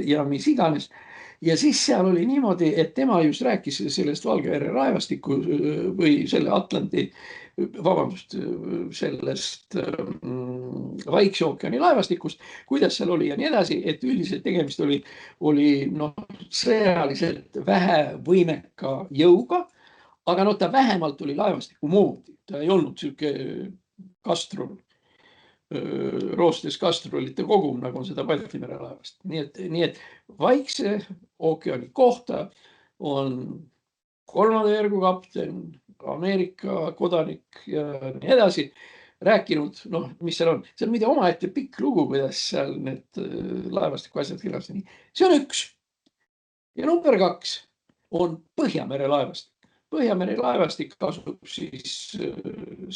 ja mis iganes. Ja siis seal oli niimoodi, et tema just rääkis sellest Valgevere laevastiku või selle Atlandi, vabandust, sellest Vaikse ookeani laevastikust, kuidas seal oli ja nii edasi, et üldiselt tegemist oli sõjaliselt vähe võimeka jõuga, aga ta vähemalt oli laevastiku moodi, ta ei olnud sihuke kastrol, roostes kastrolite kogum, nagu on seda Balti mere laevast. Nii et Vaikse ookeani kohta on 3. järgu kapten, Ameerika kodanik ja nii edasi rääkinud, mis seal on. See on muide omaette pikk lugu, kuidas seal need laevastiku asjad kirjasid. See on üks. Ja number 2 on Põhjamere laevastik. Põhjamere laevastik asub siis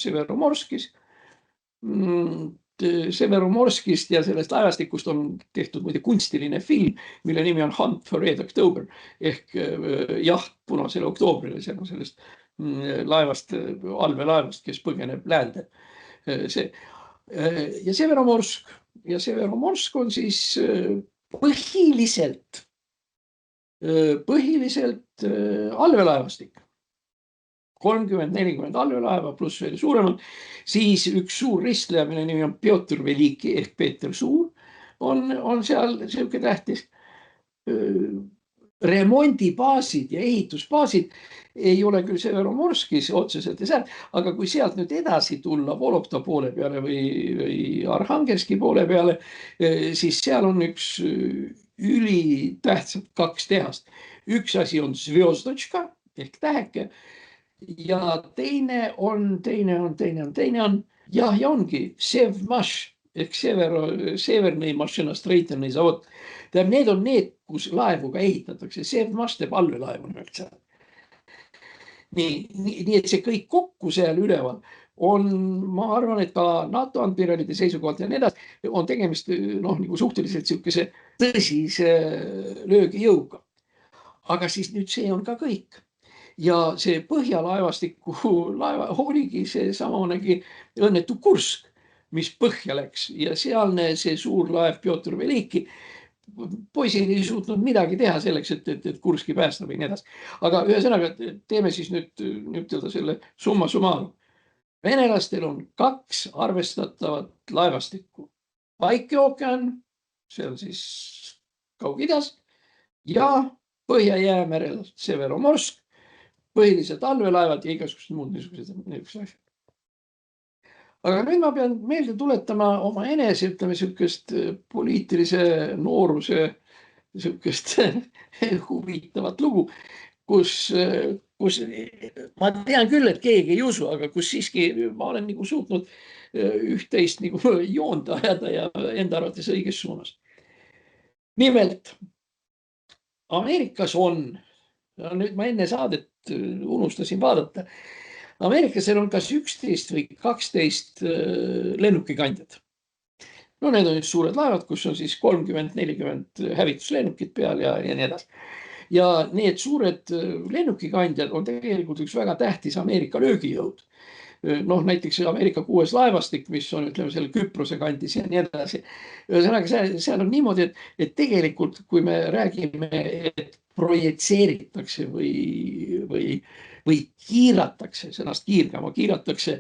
Severomorskis. Severomorskist ja sellest laevastikust on tehtud muide kunstiline film, mille nimi on Hunt for Red October ehk jaht punasele oktoobrile, sellest laevast, allveelaevast, kes põgeneb läände. Ja Severomorsk on siis põhiliselt allveelaevastik. 30-40 allveelaeva pluss veel suuremalt, siis üks suur ristleja, mille nimi on Pjotr Veliki ehk Peeter Suur, on seal sihuke tähtis. Remondibaasid ja ehitusbaasid ei ole küll Severomorskis otseselt ja seal, aga kui sealt nüüd edasi tulla Vologda poole peale või Arhangelski poole peale, siis seal on üks ülitähtsad 2 tehast. Üks asi on Zvjozdočka ehk täheke, ja teine on ja ongi Sevmaš ehk Severnõi mašinastreitelnõi zavod. Need on need, kus laevu ka ehitatakse. Sevmaš teeb allveelaevu nimelt seal. Nii et see kõik kokku seal üleval on, ma arvan, et ka NATO andmiralide seisukohalt ja nii edasi, on tegemist nagu suhteliselt sihukese tõsise löögijõuga. Aga siis nüüd see on ka kõik. Ja see põhjalaevastiku laeva oligi see samanegi õnnetu Kursk, mis põhja läks ja sealne see suur laev Pjotr Veliki, poisid ei suutnud midagi teha selleks, et Kurski päästa või nii edasi. Aga ühesõnaga teeme siis nüüd selle summa summarum. Venelastel on 2 arvestatavat laevastikku. Vaikse ookean, see on siis Kaug-Idas ja Põhja-Jäämerel Severomorsk, põhiliselt allveelaevad ja igasugused muud niisugused asjad. Aga nüüd ma pean meelde tuletama oma enese, ütleme, sihukest poliitilise nooruse sihukest huvitavat lugu, kus ma tean küll, et keegi ei usu, aga kus siiski ma olen nagu suutnud üht-teist nagu joonda ajada ja enda arvates õiges suunas. Nimelt, Ameerikas on, nüüd ma enne saadet unustasin vaadata, Ameerikasel on kas 11 või 12 lennukikandjad. Need on suured laevad, kus on siis 30-40 hävituslennukit peal ja nii edasi. Ja need suured lennukikandjad on tegelikult üks väga tähtis Ameerika löögijõud. Näiteks Ameerika 6. laevastik, mis on, ütleme, selle Küprose kandis ja nii edasi. Ühesõnaga, seal on niimoodi, et tegelikult, kui me räägime, et projitseeritakse või kiiratakse, sõnast kiirgama, kiiratakse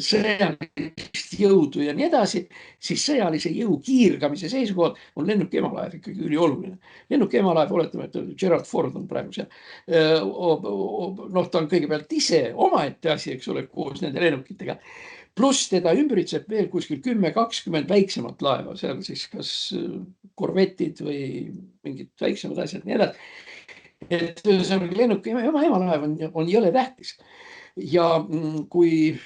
sõjalist jõudu ja nii edasi, siis sõjalise jõu kiirgamise seisukohalt on lennukemalaev ikkagi ülioluline. Lennukemalaev, oletame, et Gerald Ford on praegu seal. Ta on kõigepealt ise omaette asi, eks ole, koos nende lennukitega. Pluss teda ümbritseb veel kuskil 10-20 väiksemat laeva, seal siis kas korvetid või mingid väiksemad asjad, nii edasi. Et lennuki emalaev on jõle tähtis. Ja kui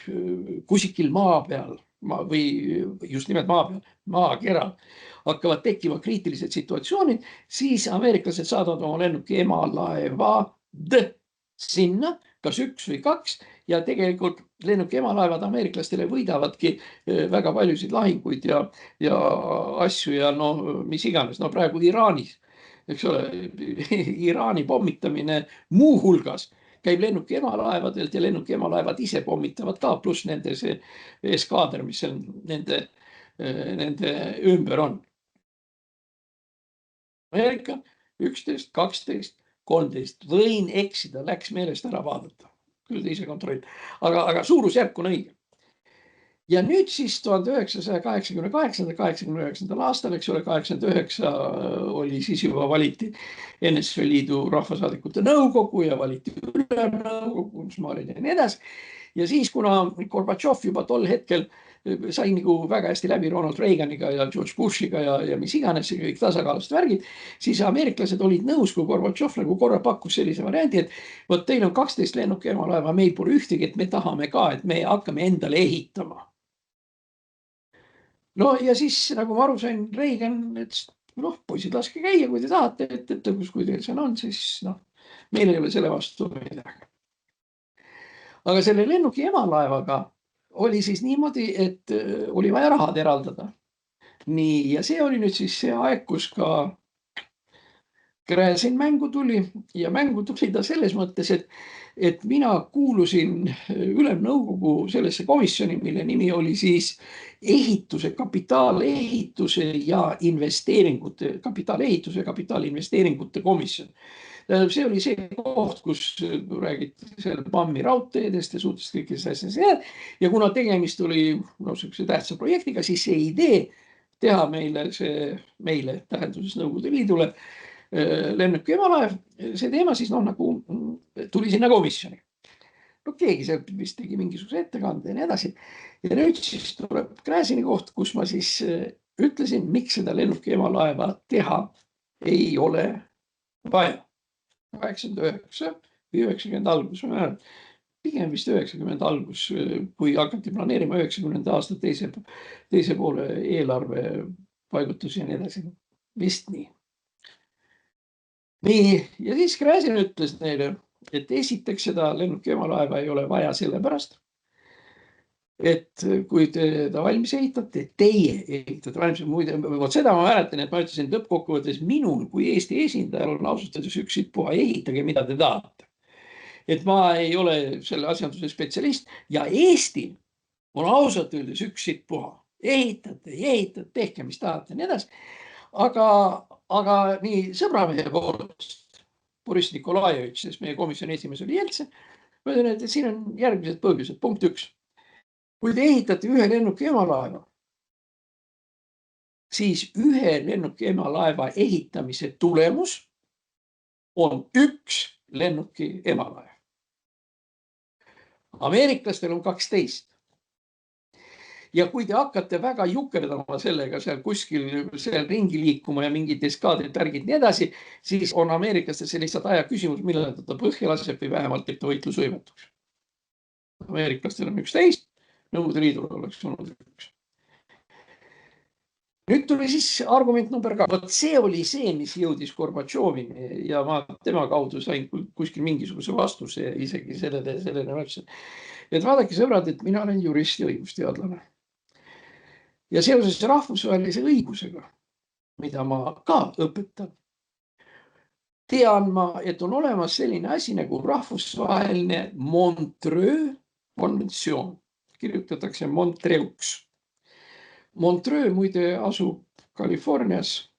kusikil maa peal või just nimelt maa peal, maakeral hakkavad tekkima kriitilised situatsioonid, siis ameeriklased saadavad oma lennuki emalaevad sinna, kas üks või kaks, ja tegelikult lennuki emalaevad ameeriklastele võidavadki väga paljusid lahinguid ja asju ja no mis iganes, no praegu Iraanis, eks ole, Iraani pommitamine muuhulgas käib lennuki emalaevadelt ja lennuki emalaevad ise pommitavad ka, pluss nende see eskaader, mis seal nende ümber on. Ameerika 11, 12, 13, võin eksida, läks meelest ära vaadata. Küll te ise kontrollite, aga suurusjärk on õige. Ja nüüd siis 1988-89. aastal, eks ole, 89 oli siis juba valiti NSV Liidu rahvasaadikute nõukogu ja valiti ülemnõukogu, kus ma olin ja nii edasi. Ja siis, kuna Gorbatšov juba tol hetkel sai nagu väga hästi läbi Ronald Reaganiga ja George Bushiga ja mis iganes, kõik tasakaalust värgid, siis ameeriklased olid nõus, kui Gorbatšov nagu korra pakkus sellise variandi, et vot teil on 12 lennuki emalaeva, meil pole ühtegi, et me tahame ka, et me hakkame endale ehitama. No ja siis, nagu ma aru sain, Reagan ütles, noh, poisid, laske käia, kui te tahate, et kui teil seal on, siis noh, meil ei ole selle vastu midagi. Aga selle lennuki emalaevaga oli siis niimoodi, et oli vaja rahad eraldada. Nii, ja see oli nüüd siis see aeg, kus ka Gräzin mängu tuli ja mängu tuli ta selles mõttes, et mina kuulusin ülemnõukogu sellesse komisjoni, mille nimi oli siis ehituse, kapitaalehituse ja investeeringute, kapitaalehituse ja kapitaalinvesteeringute komisjon. See oli see koht, kus räägiti seal PAM-i raudteedest ja suhteliselt kõikidest asjadest. Ja kuna tegemist oli sellise tähtsa projektiga, siis see idee teha meile tähenduses Nõukogude Liidule lennuki emalaev, see teema siis nagu tuli sinna komisjoni. No keegi sealt vist tegi mingisuguse ettekande ja nii edasi. Ja nüüd siis tuleb Gräzini koht, kus ma siis ütlesin, miks seda lennuki emalaeva teha ei ole vaja. 89 või 90 algus, pigem vist 90 algus, kui hakati planeerima 90 aasta teise poole eelarve paigutusi ja nii edasi. Vist nii. Nii, ja siis Gräzin ütles neile, et esiteks seda lennuki emalaeva ei ole vaja sellepärast, et kui te ta valmis ehitate, teie ehitate valmis, muide, vot seda ma mäletan, et ma ütlesin lõppkokkuvõttes minul kui Eesti esindajal on ausalt öeldes üks sipuha, ehitage, mida te tahate. Et ma ei ole selle asjanduse spetsialist ja Eestil on ausalt öeldes üks sipuha. Ehitate, tehke, mis tahate, nii edasi. Aga nii sõbramehe poolest, Boris Nikolajevitš, sest meie komisjoni esimees oli Jeltsin, ma ütlen, et siin on järgmised põhjused. Punkt 1. Kui te ehitate ühe lennuki emalaeva, siis ühe lennuki emalaeva ehitamise tulemus on üks lennuki emalaev. Ameeriklastel on 12. Ja kui te hakkate väga jukerdama sellega seal kuskil seal ringi liikuma ja mingid eskaadrid, tärgid nii edasi, siis on ameeriklastel see lihtsalt aja küsimus, millal ta põhja laseb või vähemalt teeb ta võitlusvõimetuks. Ameeriklastel on 11. Nõukogude Liidul oleks olnud üks. Nüüd tuli siis argument number 2. Vot see oli see, mis jõudis Gorbatšovini ja ma tema kaudu sain kuskil mingisuguse vastuse isegi sellele ütlesin. Et vaadake sõbrad, et mina olen jurist ja õigusteadlane. Ja seoses rahvusvahelise õigusega, mida ma ka õpetan, tean ma, et on olemas selline asi nagu rahvusvaheline Montreux konventsioon. Kirjutatakse Montreux. Montreux muide asub Californias,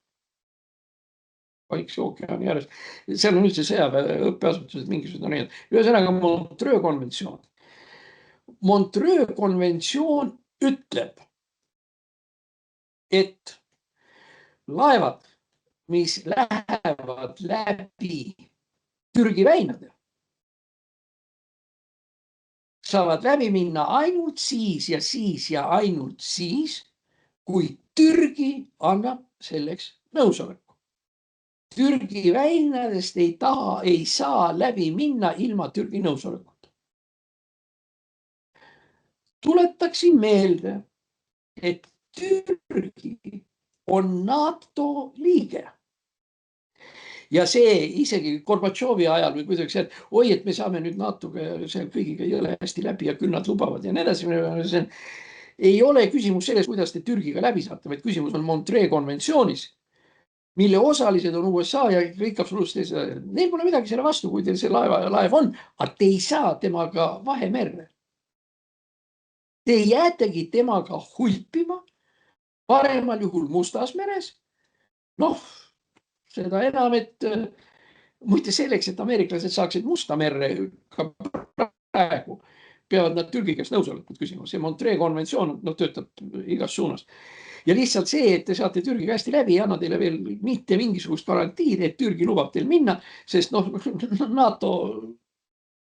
Vaikse ookeani ääres. Seal on üldse sõjaväe õppeasutused mingisugused nii. Ühesõnaga Montreux konventsioon. Montreux konventsioon ütleb, et laevad, mis lähevad läbi Türgi väinade, saavad läbi minna ainult siis ja ainult siis, kui Türgi annab selleks nõusoleku. Türgi väinadest ei saa läbi minna ilma Türgi nõusolekuta. Tuletaksin meelde, et Türgi on NATO liige. Ja see isegi Gorbatšovi ajal või kuidagi see, et oi, et me saame nüüd NATO-ga ja kõigiga jõle hästi läbi ja küll nad lubavad ja nii edasi. Ei ole küsimus selles, kuidas te Türgiga läbi saate, vaid küsimus on Montreux konventsioonis, mille osalised on USA ja kõik absoluutselt. Neil pole midagi selle vastu, kui teil see laev on, aga te ei saa temaga Vahemerre. Te jäätegi temaga hulpima, paremal juhul Mustas meres. Noh, seda enam, et muide selleks, et ameeriklased saaksid Musta merre ka praegu, peavad nad Türgi käest nõusolekut küsima. See Montreux konventsioon töötab igas suunas. Ja lihtsalt see, et te saate Türgiga hästi läbi, ei anna teile veel mitte mingisugust garantiid, et Türgi lubab teil minna, sest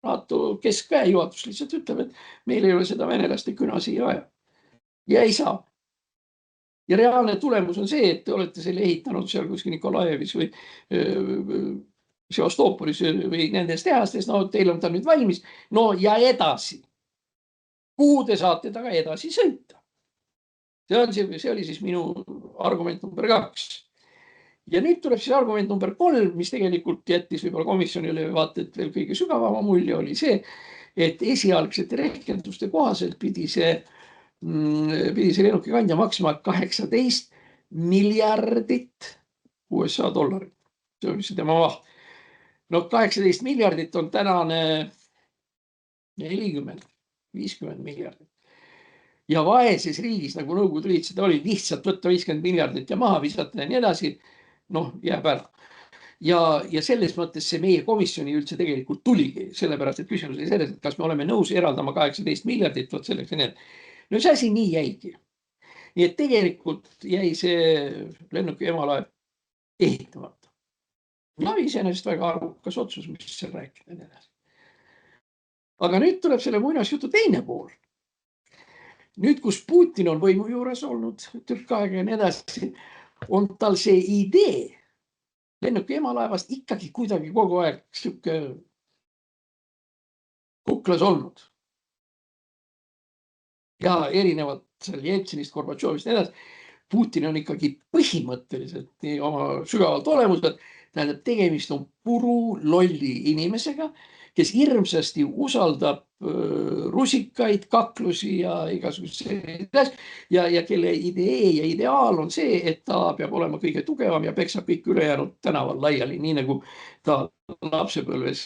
NATO keskväe juhatus lihtsalt ütleb, et meil ei ole seda venelaste küna siia vaja. Ja ei saa. Ja reaalne tulemus on see, et te olete selle ehitanud seal kuskil Nikolajevis või Sevastoopolis või nendes tehastes, no teil on ta nüüd valmis. No ja edasi. Kuhu te saate taga edasi sõita? See oli siis minu argument number 2. Ja nüüd tuleb siis argument number 3, mis tegelikult jättis võib-olla komisjonile vaata, et veel kõige sügavama mulje oli see, et esialgsete rehkenduste kohaselt pidi see lennukikandja maksma 18 miljardit USA dollarit. See on tema maht. No 18 miljardit on tänane 40-50 miljardit. Ja vaeses riigis, nagu Nõukogude Liit seda oli, lihtsalt võtta 50 miljardit ja maha visata ja nii edasi, noh, jääb ära. Ja selles mõttes see meie komisjoni üldse tegelikult tuligi, sellepärast, et küsimus oli selles, et kas me oleme nõus eraldama 18 miljardit, võt selleks ja nii. No see asi nii jäigi. Nii et tegelikult jäi see lennuki emalaev ehitamata. No iseenesest väga arvukas otsus, mis seal rääkida ja nii edasi. Aga nüüd tuleb selle muinasjutu teine pool. Nüüd, kus Putin on võimu juures olnud tükk aega ja nii edasi, on tal see idee lennuki emalaevast ikkagi kuidagi kogu aeg sihuke kuklas olnud. Ja erinevalt seal Jeltsinist, Gorbatšovist ja nii edasi, Putin on ikkagi põhimõtteliselt nii oma sügavalt olemuselt, tähendab, tegemist on puru lolli inimesega, kes hirmsasti usaldab rusikaid, kaklusi ja igasuguseid ja kelle idee ja ideaal on see, et ta peab olema kõige tugevam ja peksab kõik ülejäänud tänaval laiali, nii nagu ta lapsepõlves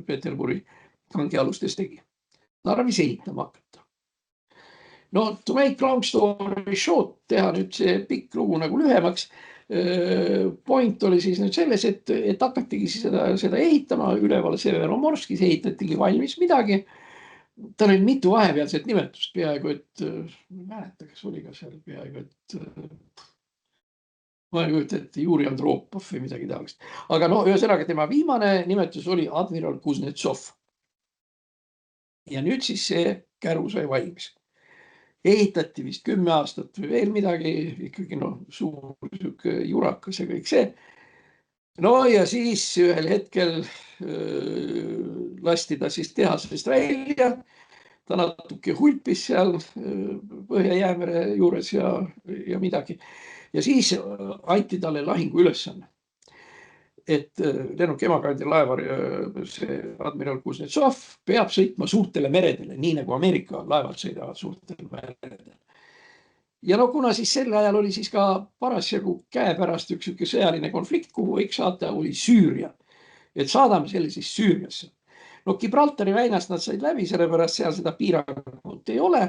Peterburi kangialustes tegi. Tarvis ehitama hakata. No, to make long story short, teha nüüd see pikk lugu nagu lühemaks. Point oli siis nüüd selles, et hakatigi seda ehitama üleval Severomorskis, ehitatigi valmis midagi. Ta oli mitu vahepealset nimetust, peaaegu, et mäleta, kas oli ka seal peaaegu, et ma ei kujuta, et Juri Andropov või midagi taolist. Aga no, ühesõnaga tema viimane nimetus oli Admiral Kuznetsov. Ja nüüd siis see käru sai valmis. Ehitati vist 10 aastat või veel midagi, ikkagi suur jurakas ja kõik see. No ja siis ühel hetkel lasti ta siis tehasest välja. Ta natuke hulpis seal Põhja-Jäämere juures ja midagi. Ja siis anti talle lahingu ülesanne. Et lennuki emakandi laevar, see Admiral Kuznetsov peab sõitma suurtele meredele, nii nagu Ameerika laevad sõidavad suurtele meredele. Ja no kuna siis sel ajal oli siis ka parasjagu käepärast üks sõjaline konflikt, kuhu võiks saata, oli Süüria. Et saadame selle siis Süüriasse. No Gibraltari väinast nad said läbi, sellepärast seal seda piirangut ei ole.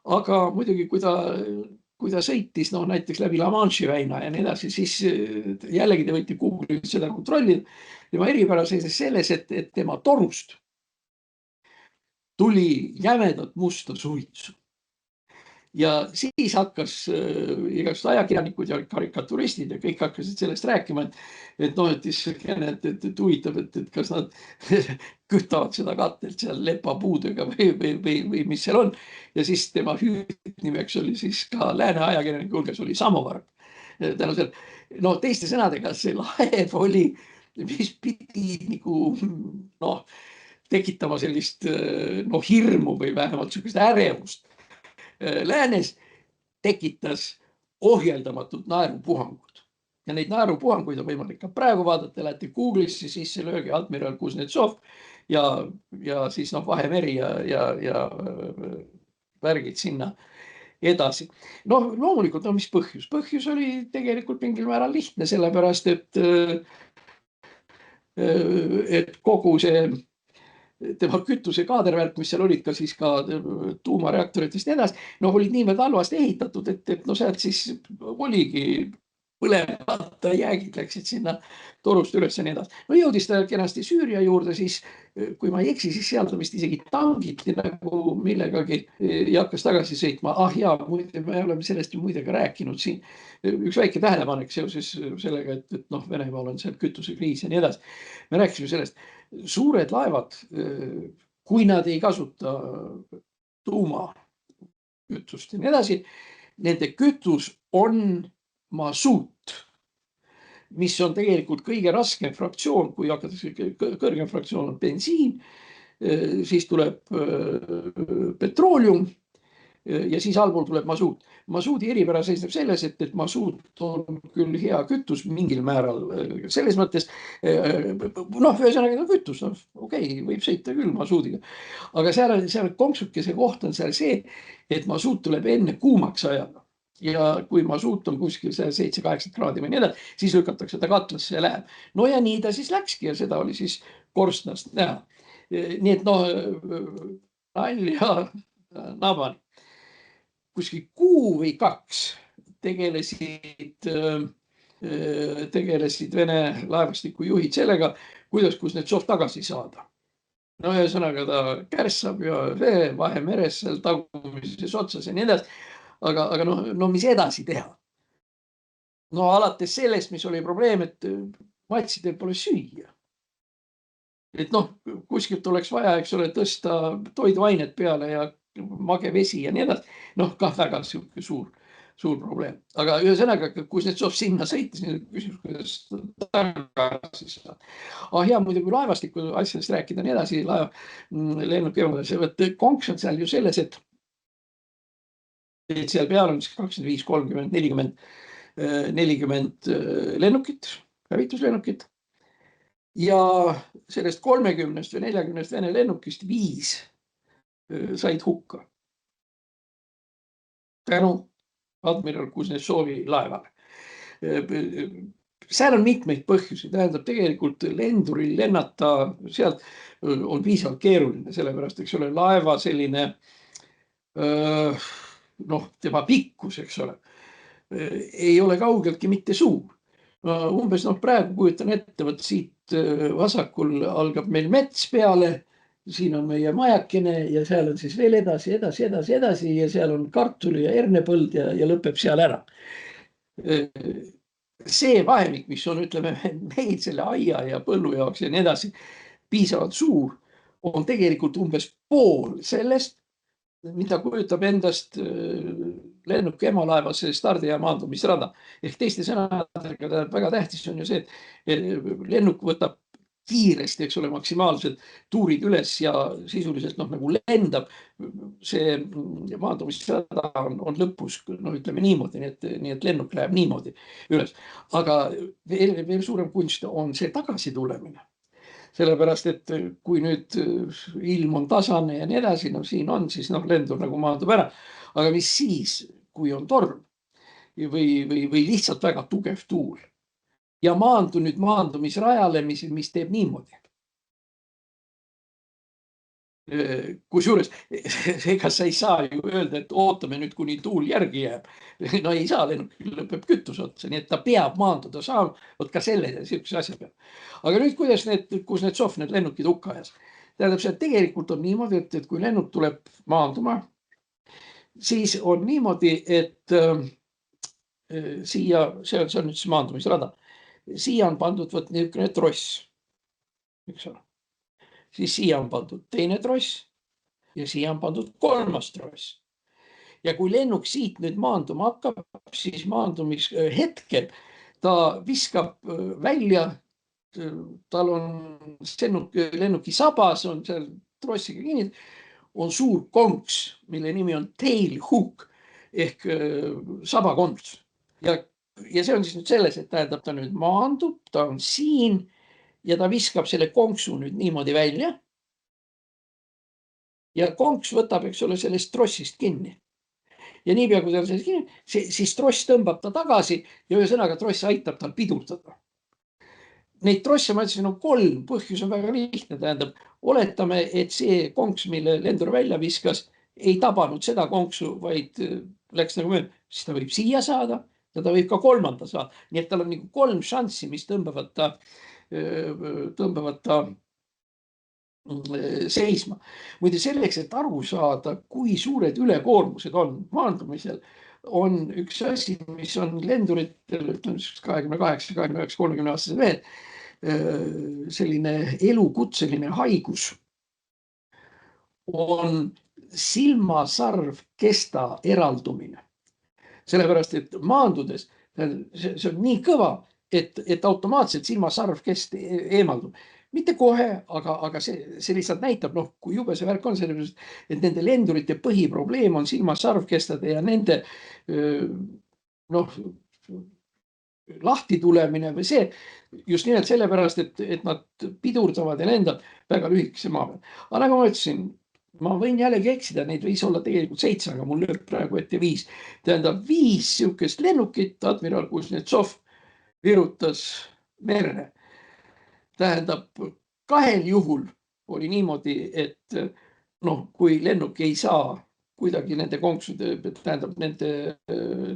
Aga muidugi, kui ta sõitis näiteks läbi La Manche'i väina ja nii edasi, siis jällegi te võite Google'it seda kontrollida. Tema eripära seisnes selles, et tema torust tuli jämedat musta suitsu. Ja siis hakkas igasugused ajakirjanikud ja karikaturistid ja kõik hakkasid sellest rääkima, et huvitav, et kas nad kütavad seda katelt seal lepapuudega või mis seal on. Ja siis tema hüüdnimeks oli siis ka lääne ajakirjaniku hulgas oli samovar. tänu selle. No teiste sõnadega see laev oli, mis pidi nagu tekitama sellist hirmu või vähemalt sellist ärevust läänes, tekitas ohjeldamatult naerupuhangud. Ja neid naerupuhanguid on võimalik ka praegu vaadata, lähete Google'isse sisse, lööge admiral Kuznetsov ja siis Vahemeri ja värgid sinna edasi. Loomulikult, mis põhjus? Põhjus oli tegelikult mingil määral lihtne, sellepärast, et kogu see tema kütuse kaadervärk, mis seal olid ka siis ka tuumareaktoritest ja edasi, olid niivõrd halvasti ehitatud, et sealt siis oligi põlemata jäägid läksid sinna torust üles ja nii edasi. Jõudis ta kenasti Süüria juurde, siis kui ma ei eksi, siis seal ta vist isegi tangiti nagu millegagi ja hakkas tagasi sõitma. Jaa, me oleme sellest ju muide ka rääkinud siin. Üks väike tähelepanek seoses sellega, et Venemaal on seal kütusekriis ja nii edasi. Me rääkisime sellest, suured laevad, kui nad ei kasuta tuumakütust ja nii edasi, nende kütus on masuut, mis on tegelikult kõige raskem fraktsioon, kui hakatakse kõrgem fraktsioon on bensiin, siis tuleb petroolium ja siis allpool tuleb masuut. Masuudi eripära seisneb selles, et masuut on küll hea kütus mingil määral selles mõttes, ühesõnaga kütus, okei, võib sõita küll masuudiga, aga seal konksukese koht on seal see, et masuut tuleb enne kuumaks ajada. Ja kui masuut on kuskil 7-8 kraadi või nii edasi, siis lükatakse ta katlasse ja läheb. Ja nii ta siis läkski ja seda oli siis korstnast näha. Nii et nalja nabani. Kuskil kuu või 2 tegelesid Vene laevastiku juhid sellega, kuidas Kuznetsov tagasi saada. Ühesõnaga ta kärssab ja Vahemeres seal tagumises otsas ja nii edasi. Aga mis edasi teha? Alates sellest, mis oli probleem, et matsidel pole süüa. Et kuskilt oleks vaja, eks ole, tõsta toiduained peale ja mage vesi ja nii edasi. Kah väga suur probleem. Aga ühesõnaga, Kuznetsov sinna sõitis, küsimus, kuidas tagasi saada. Hea, muidu kui laevastiku asjadest rääkida nii edasi, lennuk jõudnud, konks on seal ju selles, et seal peal on 25, 30, 40 lennukit, hävituslennukit. Ja sellest 30 või 40 Vene lennukist 5 said hukka. Tänu admiral Kuznetsovi laevale. Seal on mitmeid põhjusi, tähendab tegelikult lenduril lennata sealt on piisavalt keeruline, sellepärast, eks ole, laeva selline tema pikkus, eks ole, ei ole kaugeltki mitte suur. Umbes praegu kujutan ette, võt siit vasakul algab meil mets peale, siin on meie majakene ja seal on siis veel edasi ja seal on kartuli ja hernepõld ja lõpeb seal ära. See vahemik, mis on, ütleme, meil selle aia ja põllu jaoks ja nii edasi piisavalt suur, on tegelikult umbes pool sellest, mida kujutab endast lennuki emalaevase stardi- ja maandumisrada. Ehk teiste sõnadega väga tähtis on ju see, et lennuk võtab kiiresti, eks ole, maksimaalselt tuurid üles ja sisuliselt nagu lendab. See maandumisrada on lõpus, ütleme niimoodi, nii et lennuk läheb niimoodi üles. Aga veel suurem kunst on see tagasi tulemine. Sellepärast, et kui nüüd ilm on tasane ja nii edasi, siin on siis lendur nagu maandub ära. Aga mis siis, kui on torm või lihtsalt väga tugev tuul ja maandu nüüd maandumisrajale, mis teeb niimoodi. Kusjuures, ega sa ei saa ju öelda, et ootame nüüd, kuni tuul järgi jääb. No ei saa, lennukil lõpeb kütus otsa, nii et ta peab maanduda saama, võt ka selle ja sihukese asja peab. Aga nüüd, kuidas Kuznetsov need lennukid hukka ajas? Tähendab, see tegelikult on niimoodi, et kui lennuk tuleb maanduma, siis on niimoodi, et siia, see on nüüd siis maandumisrada, siia on pandud niisugune tross, üks ole. Siis siia on pandud teine tross ja siia on pandud kolmas tross. ja kui lennuk siit nüüd maanduma hakkab, siis maandumishetkel ta viskab välja, tal on lennuki sabas, on seal trossiga kinni, on suur konks, mille nimi on tail hook ehk sabakonts. Ja see on siis nüüd selles, et tähendab, ta nüüd maandub, ta on siin ja ta viskab selle konksu nüüd niimoodi välja. Ja konks võtab, eks ole, sellest trossist kinni. Ja niipea, kui ta sellest kinni, siis tross tõmbab ta tagasi ja ühesõnaga tross aitab tal pidurdada. Neid trosse, ma ütlesin, on 3, põhjus on väga lihtne, tähendab, oletame, et see konks, mille lendur välja viskas, ei tabanud seda konksu, vaid läks nagu mööda, siis ta võib siia saada ja ta võib ka 3. saada. Nii et tal on nagu 3 šanssi, mis tõmbavad ta seisma. Muide selleks, et aru saada, kui suured ülekoormused on maandumisel, on üks asi, mis on lenduritel, 28, 29, 30 aastased mehed, selline elukutseline haigus on silmasarvkesta eraldumine. Sellepärast, et maandudes see on nii kõva, et automaatselt silmasarvkest eemaldub. Mitte kohe, aga see lihtsalt näitab, kui jube see värk on, sellepärast, et nende lendurite põhiprobleem on silmasarvkestade ja nende lahti tulemine või see just nimelt sellepärast, et nad pidurdavad ja lendavad väga lühikese maa peal. Aga nagu ma ütlesin, ma võin jällegi eksida, neid võis olla tegelikult 7, aga mul lööb praegu ette 5. Tähendab 5 sihukest lennukit admiral Kuznetsov virutas merre. Tähendab 2 juhul oli niimoodi, et kui lennuk ei saa kuidagi nende konksude, tähendab nende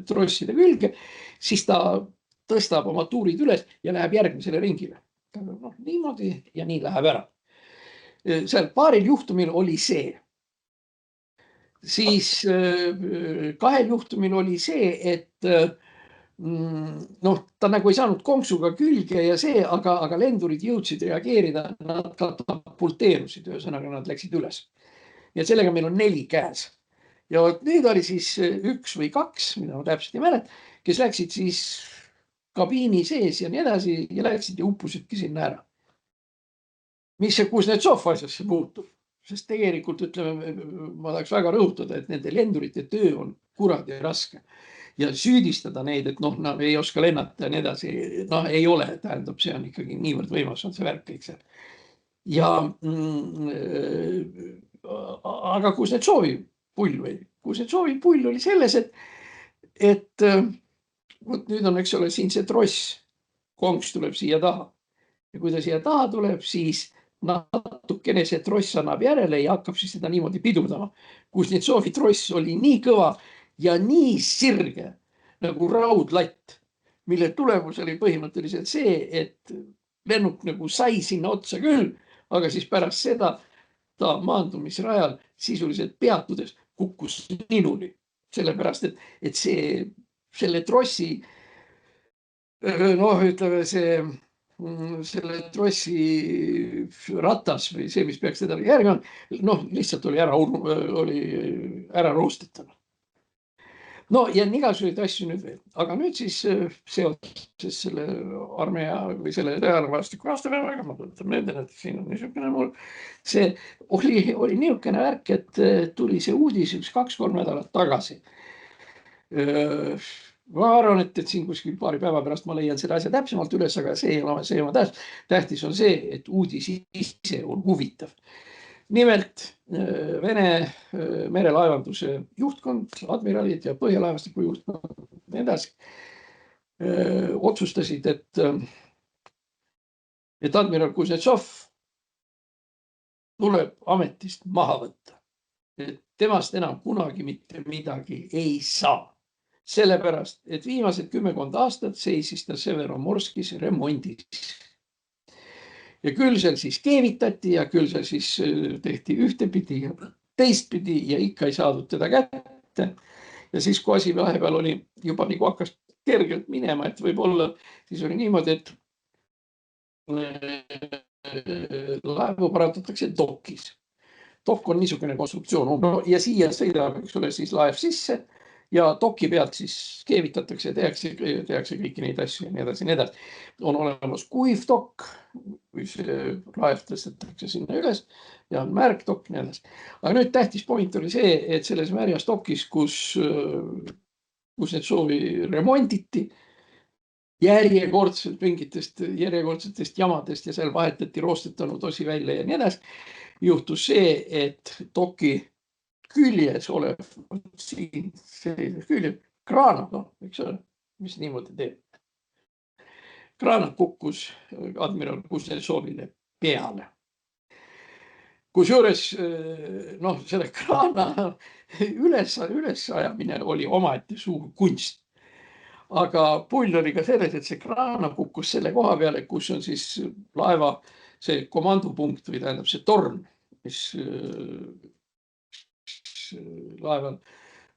trosside külge, siis ta tõstab oma tuurid üles ja läheb järgmisele ringile. Niimoodi ja nii läheb ära. Seal 2 juhtumil oli see. Siis 2 juhtumil oli see, et ta nagu ei saanud konksuga külge ja see, aga lendurid jõudsid reageerida, nad katapulteerusid, ühesõnaga nad läksid üles. Ja sellega meil on 4 käes. Ja nüüd oli siis 1 või 2, mida ma täpselt ei mäleta, kes läksid siis kabiini sees ja nii edasi ja läksid ja uppusidki sinna ära. Mis see Kuznetsov asjasse puutub? Sest tegelikult ütleme, ma tahaks väga rõhutada, et nende lendurite töö on kuradi raske. Ja süüdistada neid, et nad ei oska lennata ja nii edasi, ei ole, tähendab, see on ikkagi niivõrd võimas on see värk kõik seal. Ja aga Kuznetsovi pull oli selles, et nüüd on, eks ole, siin see tross, konks tuleb siia taha. Ja kui ta siia taha tuleb, siis natukene see tross annab järele ja hakkab siis seda niimoodi pidurdama. Kuznetsovi tross oli nii kõva ja nii sirge nagu raudlatt, mille tulemus oli põhimõtteliselt see, et lennuk nagu sai sinna otsa küll, aga siis pärast seda ta maandumisrajal sisuliselt peatudes kukkus ninuni. Sellepärast, et selle trossi, ütleme selle trossi ratas või see, mis peaks teda järgi on, lihtsalt oli ära roostetanud. Ja igasuguseid asju nüüd veel. Aga nüüd siis seoses selle armea või selle sõjaväevastiku aastapäevaga, ma tuletan meelde, et siin on niisugune mul, see oli niisugune värk, et tuli see uudis 2-3 nädalat tagasi. Ma arvan, et siin kuskil paari päeva pärast ma leian selle asja täpsemalt üles, aga see ei ole tähtis. Tähtis on see, et uudis ise on huvitav. Nimelt Vene merelaevanduse juhtkond, admiralid ja põhjalaevastiku juhtkond, nii edasi, otsustasid, et admiral Kuznetsov tuleb ametist maha võtta. Temast enam kunagi mitte midagi ei saa. Sellepärast, et viimased 10 aastat seisis ta Severomorskis remondis. Ja küll seal siis keevitati ja küll seal siis tehti ühtepidi ja teistpidi ja ikka ei saadud teda kätte. Ja siis, kui asi vahepeal oli juba nagu hakkas kergelt minema, et võib-olla siis oli niimoodi, et laevu parandatakse dokis. Dokk on niisugune konstruktsioon. No, ja siia sõidab, eks ole, siis laev sisse ja dokki pealt siis keevitatakse ja tehakse kõiki neid asju ja nii edasi, nii edasi. On olemas kuiv dokk, kui see laev tõstetakse sinna üles ja on märg dokk, nii edasi. Aga nüüd tähtis point oli see, et selles märjas dokis, kus Kuznetsovi remonditi, järjekordsetest jamadest ja seal vahetati roostetanud osi välja ja nii edasi, juhtus see, et doki küljes olev, siin selline külje, kraana, eks ole, mis niimoodi teeb. Kraana kukkus admiral Kuznetsovile peale. Kusjuures selle kraana ülesajamine oli omaette suur kunst. Aga pull oli ka selles, et see kraana kukkus selle koha peale, kus on siis laeva see komandopunkt või tähendab see torn, mis laeval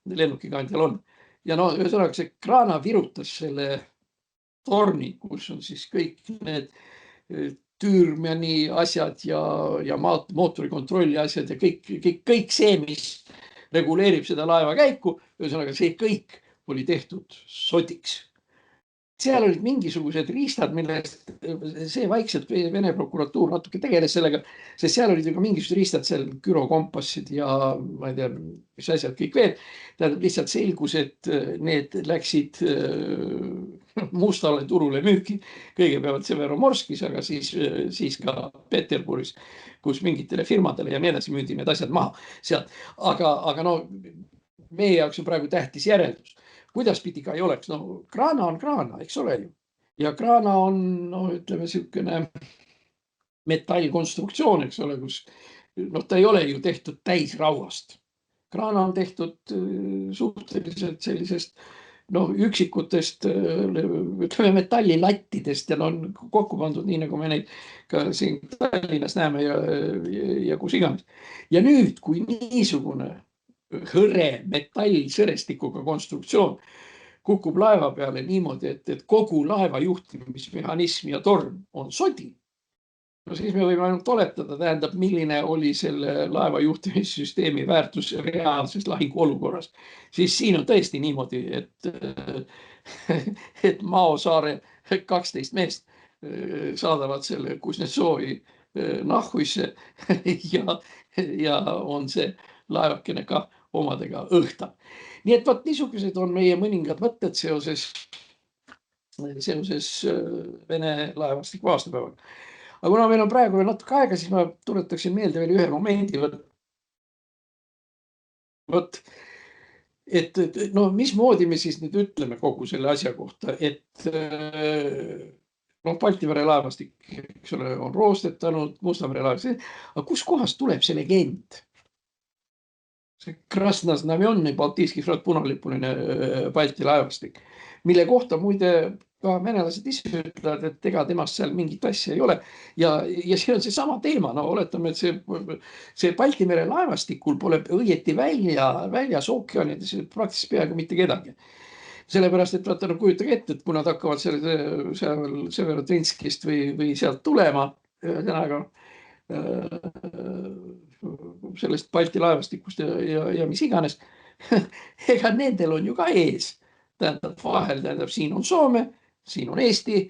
lennukikandjal on. Ja ühesõnaga see kraana virutas selle torni, kus on siis kõik need Türmani asjad ja mootori kontrolli asjad ja kõik see, mis reguleerib seda laeva käiku, ühesõnaga see kõik oli tehtud sodiks. Seal olid mingisugused riistad, millest see vaikselt Vene prokuratuur natuke tegeles sellega, sest seal olid ju ka mingisugused riistad, seal gyrokompassid ja ma ei tea, mis asjad kõik veel. Tähendab lihtsalt selgus, et need läksid mustale turule müüki. Kõigepealt Severomorskis, aga siis ka Peterburis, kus mingitele firmadele ja nii edasi müüdi need asjad maha sealt. Aga meie jaoks on praegu tähtis järeldus. Kuidas pidi ka ei oleks? Kraana on kraana, eks ole ju. Ja kraana on, ütleme, selline metallkonstruktsioon, eks ole, kus ta ei ole ju tehtud täisrauast. Kraana on tehtud suhteliselt sellisest üksikutest, ütleme, metallilattidest ja on kokku pandud nii, nagu me neid ka siin Tallinnas näeme ja kus iganes. Ja nüüd, kui niisugune hõre metallsõrestikuga konstruktsioon kukub laeva peale niimoodi, et kogu laeva juhtimismehhanism ja torn on sodi, siis me võime ainult oletada, tähendab, milline oli selle laeva juhtimissüsteemi väärtus reaalses lahinguolukorras. Siis siin on tõesti niimoodi, et Mao Saare 12 meest saadavad selle Kuznetsovi nahhuisse ja on see laevakene ka omadega õhta. Nii et niisugused on meie mõningad mõtted seoses Vene laevastiku aastapäevaga. Aga kuna meil on praegu veel natuke aega, siis ma tuletaksin meelde veel ühe momendi. Mismoodi me siis nüüd ütleme kogu selle asja kohta, et Balti mere laevastik, eks ole, on roostetanud, Musta mere laevastik, aga kus kohast tuleb see legend? See Krasnoznamjonni Baltiiski flot punalipuline Balti laevastik, mille kohta muide ka venelased ise ütlevad, et ega temast seal mingit asja ei ole. Ja see on see sama teema. Oletame, et see Balti mere laevastikul pole õieti väljas ookeanides praktiliselt peaaegu mitte kedagi. Sellepärast, et kujutage ette, et kui nad hakkavad Severodvinskist või sealt tulema, sellest Balti laevastikust ja mis iganes, ega nendel on ju ka ees. Tähendab vahel, siin on Soome, siin on Eesti,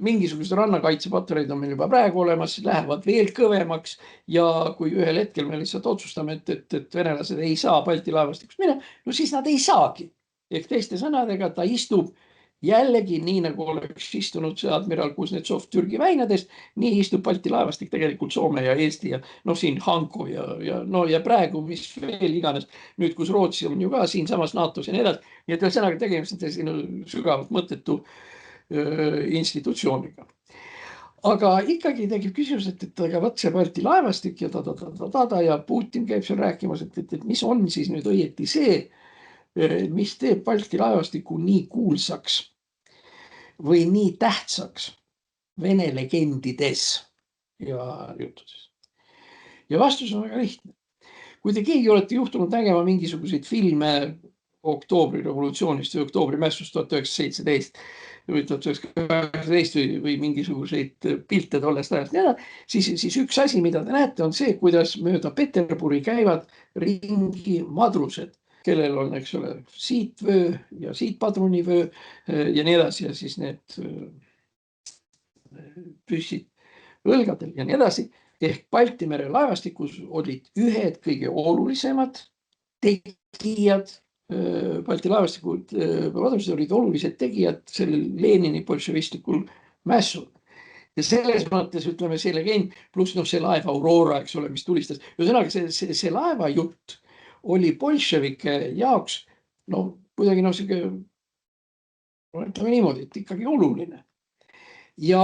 mingisugused rannakaitsepatareid on meil juba praegu olemas, lähevad veel kõvemaks ja kui ühel hetkel me lihtsalt otsustame, et venelased ei saa Balti laevastikust minna, siis nad ei saagi. Ehk teiste sõnadega ta istub jällegi nii, nagu oleks istunud see admiral Kuznetsov Türgi väinades, nii istub Balti laevastik tegelikult Soome ja Eesti ja siin Hanko ja praegu mis veel iganes. Nüüd, kus Rootsi on ju ka siinsamas NATO-s ja nii edasi. Nii et ühesõnaga tegemist sügavalt mõttetu institutsiooniga. Aga ikkagi tekib küsimus, et see Balti laevastik ja Putin käib seal rääkimas, et mis on siis nüüd õieti see, mis teeb Balti laevastiku nii kuulsaks või nii tähtsaks Vene legendides ja jutudes. Ja vastus on väga lihtne. Kui te keegi olete juhtunud nägema mingisuguseid filme oktoobri revolutsioonist või oktoobri mässust 1917, või 1918 või mingisuguseid pilte tollest ajast, siis üks asi, mida te näete, on see, kuidas mööda Peterburi käivad ringi madrused, kellel on, eks ole, siit vöö ja siit padrunivöö ja nii edasi ja siis need püssid õlgadel ja nii edasi. Ehk Balti mere laevastikus olid ühed kõige olulisemad tegijad. Balti laevastikud madrused olid olulised tegijad sellel Lenini bolševistlikul mässul. Ja selles mõttes ütleme see legend, pluss see laev Aurora, eks ole, mis tulistas. Ühesõnaga see laeva jutt oli bolševike jaoks kuidagi ütleme niimoodi, et ikkagi oluline. Ja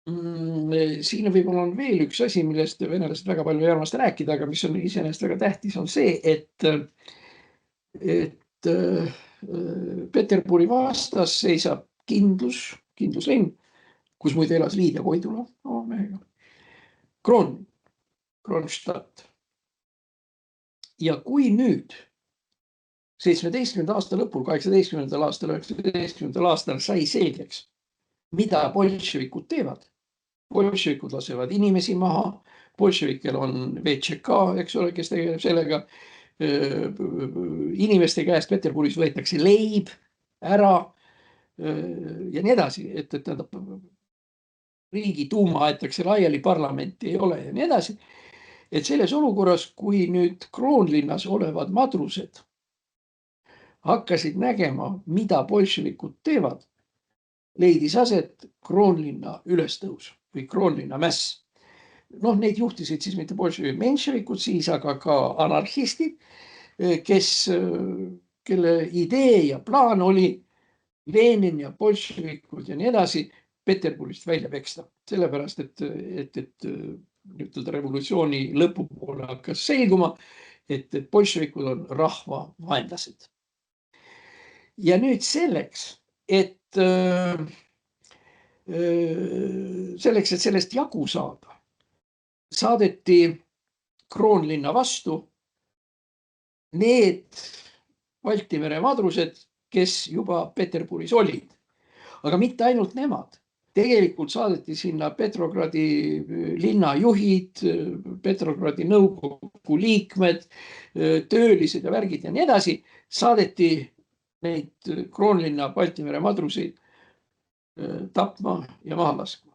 siin võib-olla on veel üks asi, millest venelased väga palju ei armasta rääkida, aga mis on iseenesest väga tähtis, on see, et Peterburi vastas seisab kindluslinn, kus muide elas Liidia Koidula oma mehega, Kronstadt. Ja kui nüüd 17. aasta lõpul, 18. aastal, 19. aastal sai selgeks, mida bolševikud teevad. Bolševikud lasevad inimesi maha, bolševikel on VTK, eks ole, kes tegeleb sellega. Inimeste käest Peterburis võetakse leib ära ja nii edasi, et riigi tuuma aetakse laiali, parlamenti ei ole ja nii edasi. Et selles olukorras, kui nüüd Kroonlinnas olevad madrused hakkasid nägema, mida bolševikud teevad, leidis aset Kroonlinna ülestõus või Kroonlinna mäss. Neid juhtisid siis mitte menševikud siis, aga ka anarhistid, kelle idee ja plaan oli Lenin ja bolševikud ja nii edasi Peterburist välja peksta. Sellepärast, et nüüd revolutsiooni lõpupoole hakkas selguma, et bolševikud on rahva vaenlased. Ja nüüd selleks, et sellest jagu saada, saadeti Kroonlinna vastu need Balti mere madrused, kes juba Peterburis olid. Aga mitte ainult nemad. Tegelikult saadeti sinna Petrogradi linnajuhid, Petrogradi nõukogu liikmed, töölised ja värgid ja nii edasi. Saadeti neid Kroonlinna Balti mere madruseid tapma ja maha laskma.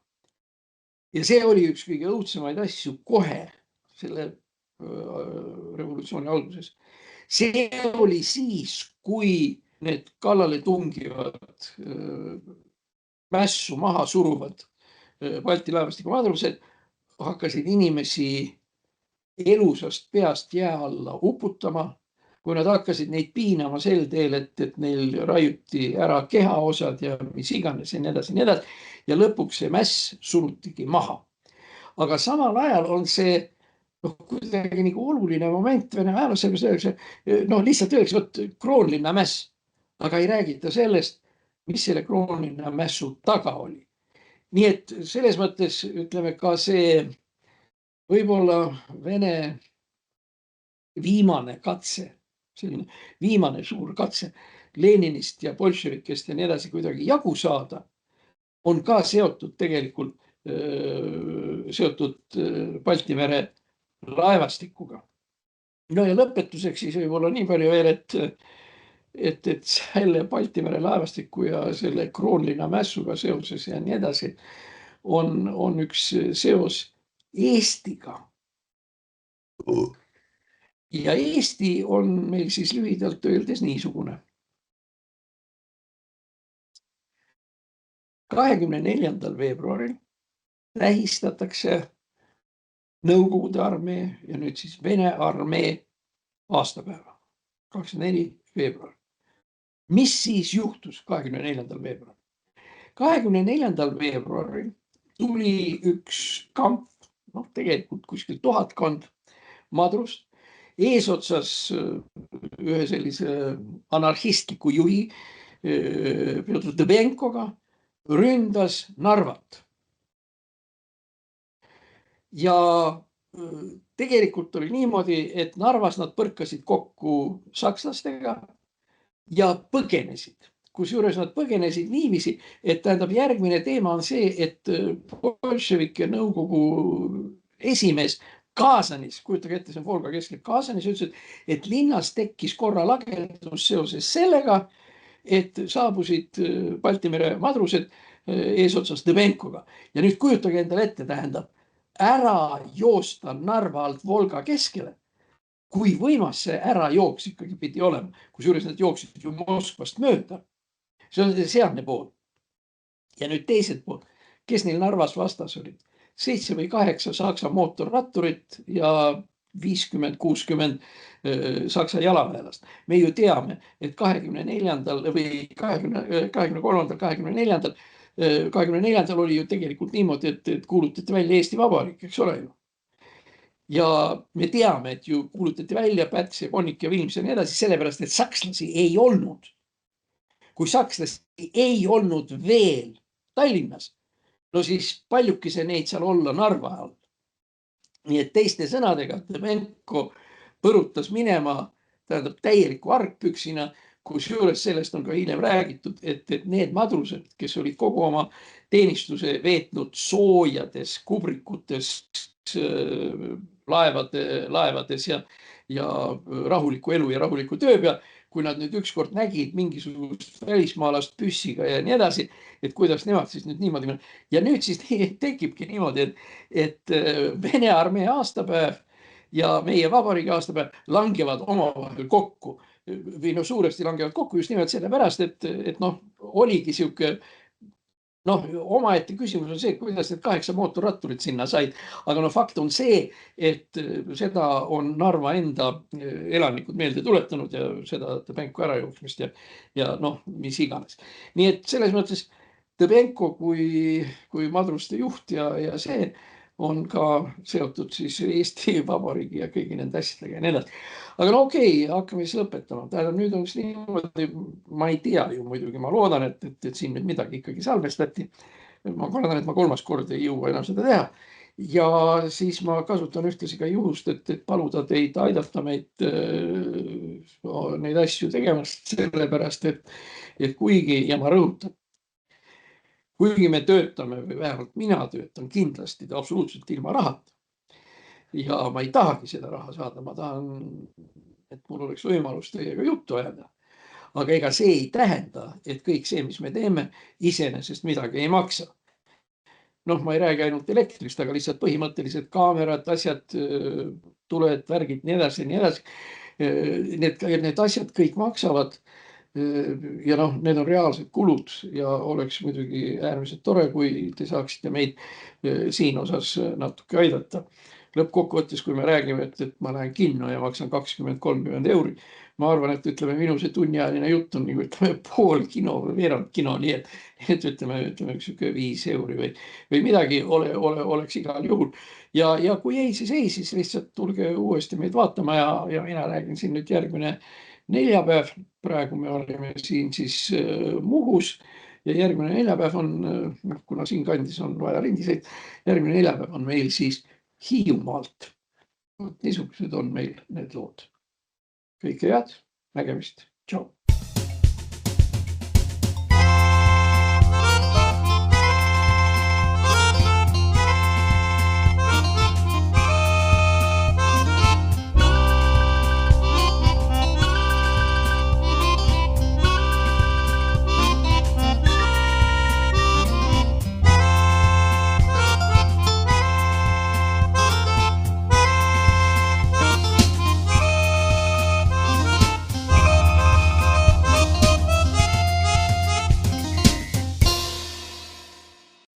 Ja see oli üks kõige õudsemaid asju kohe selle revolutsiooni alguses. See oli siis, kui need kallale tungivad, mässu maha suruvad Balti laevastiku madrused hakkasid inimesi elusast peast jää alla uputama, kui nad hakkasid neid piinama sel teel, et neil raiuti ära kehaosad ja mis iganes ja nii edasi, nii edasi. Ja lõpuks see mäss surutigi maha. Aga samal ajal on see kuidagi nagu oluline moment Vene ajaloos, lihtsalt öeldakse, vot Kroonlinna mäss, aga ei räägita sellest, mis selle Kroonlinna mässu taga oli. Nii et selles mõttes ütleme ka see võib-olla Vene viimane katse, selline viimane suur katse Leninist ja bolševikest ja nii edasi kuidagi jagu saada, on ka seotud tegelikult seotud Balti mere laevastikuga. Ja lõpetuseks siis võib-olla nii palju veel, et selle Balti mere laevastiku ja selle Kroonlinna mässuga seoses ja nii edasi on üks seos Eestiga. Ja Eesti on meil siis lühidalt öeldes niisugune. 24. veebruaril tähistatakse Nõukogude armee ja nüüd siis Vene armee aastapäeva. 24. veebruar. Mis siis juhtus 24. veebruaril? 24. veebruaril tuli üks kamp, tegelikult kuskil 1000 madrust, eesotsas ühe sellise anarhistliku juhi Pjotr Dõbenkoga ründas Narvat. Ja tegelikult oli niimoodi, et Narvas nad põrkasid kokku sakslastega ja põgenesid. kusjuures nad põgenesid niiviisi, et tähendab järgmine teema on see, et bolševike nõukogu esimees Kaasanis, kujutage ette, see on Volga keskel, Kaasanis ütles, et linnas tekkis korra lagedus seoses sellega, et saabusid Balti mere madrused eesotsas Dõbenkoga. Ja nüüd kujutage endale ette, tähendab, ära joosta Narva alt Volga keskele. Kui võimas see ära jooks ikkagi pidi olema, kusjuures nad jooksid ju Moskvast mööda. See on sealne pool. Ja nüüd teised pool, kes neil Narvas vastas olid? 7 või 8 Saksa mootorratturit ja 50-60 Saksa jalaväelast. Me ju teame, et 24. või 23. 24. oli ju tegelikult niimoodi, et kuulutati välja Eesti Vabariik, eks ole ju. Ja me teame, et ju kuulutati välja Päts ja Konnik ja Vilms ja nii edasi, sellepärast, et sakslasi ei olnud. Kui sakslasi ei olnud veel Tallinnas, no siis paljukese neid seal olla Narva all. Nii et teiste sõnadega Dõbenko põrutas minema, tähendab täieliku argpüksina, kusjuures sellest on ka hiljem räägitud, et need madrused, kes olid kogu oma teenistuse veetnud soojades, kubrikutes, laevades ja rahuliku elu ja rahuliku töö peal, kui nad nüüd ükskord nägid mingisugust välismaalast püssiga ja nii edasi, et kuidas nemad siis nüüd niimoodi. Ja nüüd siis tekibki niimoodi, et Vene armee aastapäev ja meie vabariigi aastapäev langevad omavahel kokku. Või no suuresti langevad kokku just nimelt sellepärast, et noh, oligi sihuke omaette küsimus on see, kuidas need 8 mootorratturit sinna said. Aga fakt on see, et seda on Narva enda elanikud meelde tuletanud ja seda Dõbenko ärajooksmist ja mis iganes. Nii et selles mõttes Dõbenko kui madruste juht ja see on ka seotud siis Eesti Vabariigi ja kõigi nende asjadega ja nii edasi. Aga okei, hakkame siis lõpetama. Tähendab, nüüd on siis niimoodi, ma ei tea ju muidugi, ma loodan, et siin nüüd midagi ikkagi salvestati. Ma loodan, et ma 3. kord ei jõua enam seda teha. Ja siis ma kasutan ühtlasi ka juhust, et paluda teid aidata meid neid asju tegemast, sellepärast, et kuigi, ja ma rõhutan, kuigi me töötame või vähemalt mina töötan kindlasti absoluutselt ilma rahata. Ja ma ei tahagi seda raha saada, ma tahan, et mul oleks võimalus teiega juttu ajada. Aga ega see ei tähenda, et kõik see, mis me teeme, iseenesest midagi ei maksa. Ma ei räägi ainult elektrist, aga lihtsalt põhimõtteliselt kaamerad, asjad, tuled, värgid, nii edasi, nii edasi. Need asjad kõik maksavad. Ja need on reaalsed kulud ja oleks muidugi äärmiselt tore, kui te saaksite meid siin osas natuke aidata. Lõppkokkuvõttes, kui me räägime, et ma lähen kinno ja maksan 20-30 euri, ma arvan, et ütleme, minu see tunniajaline jutt on nagu pool kino või veerand kino, nii et ütleme 5 euri või midagi oleks igal juhul. Ja kui ei, siis lihtsalt tulge uuesti meid vaatama ja mina räägin siin nüüd järgmine neljapäev. Praegu me olime siin siis Muhus ja järgmine neljapäev on, kuna siin kandis on vaja lindiseid, järgmine neljapäev on meil siis Hiiumaalt. Niisugused on meil need lood. Kõike head, nägemist. Tšau.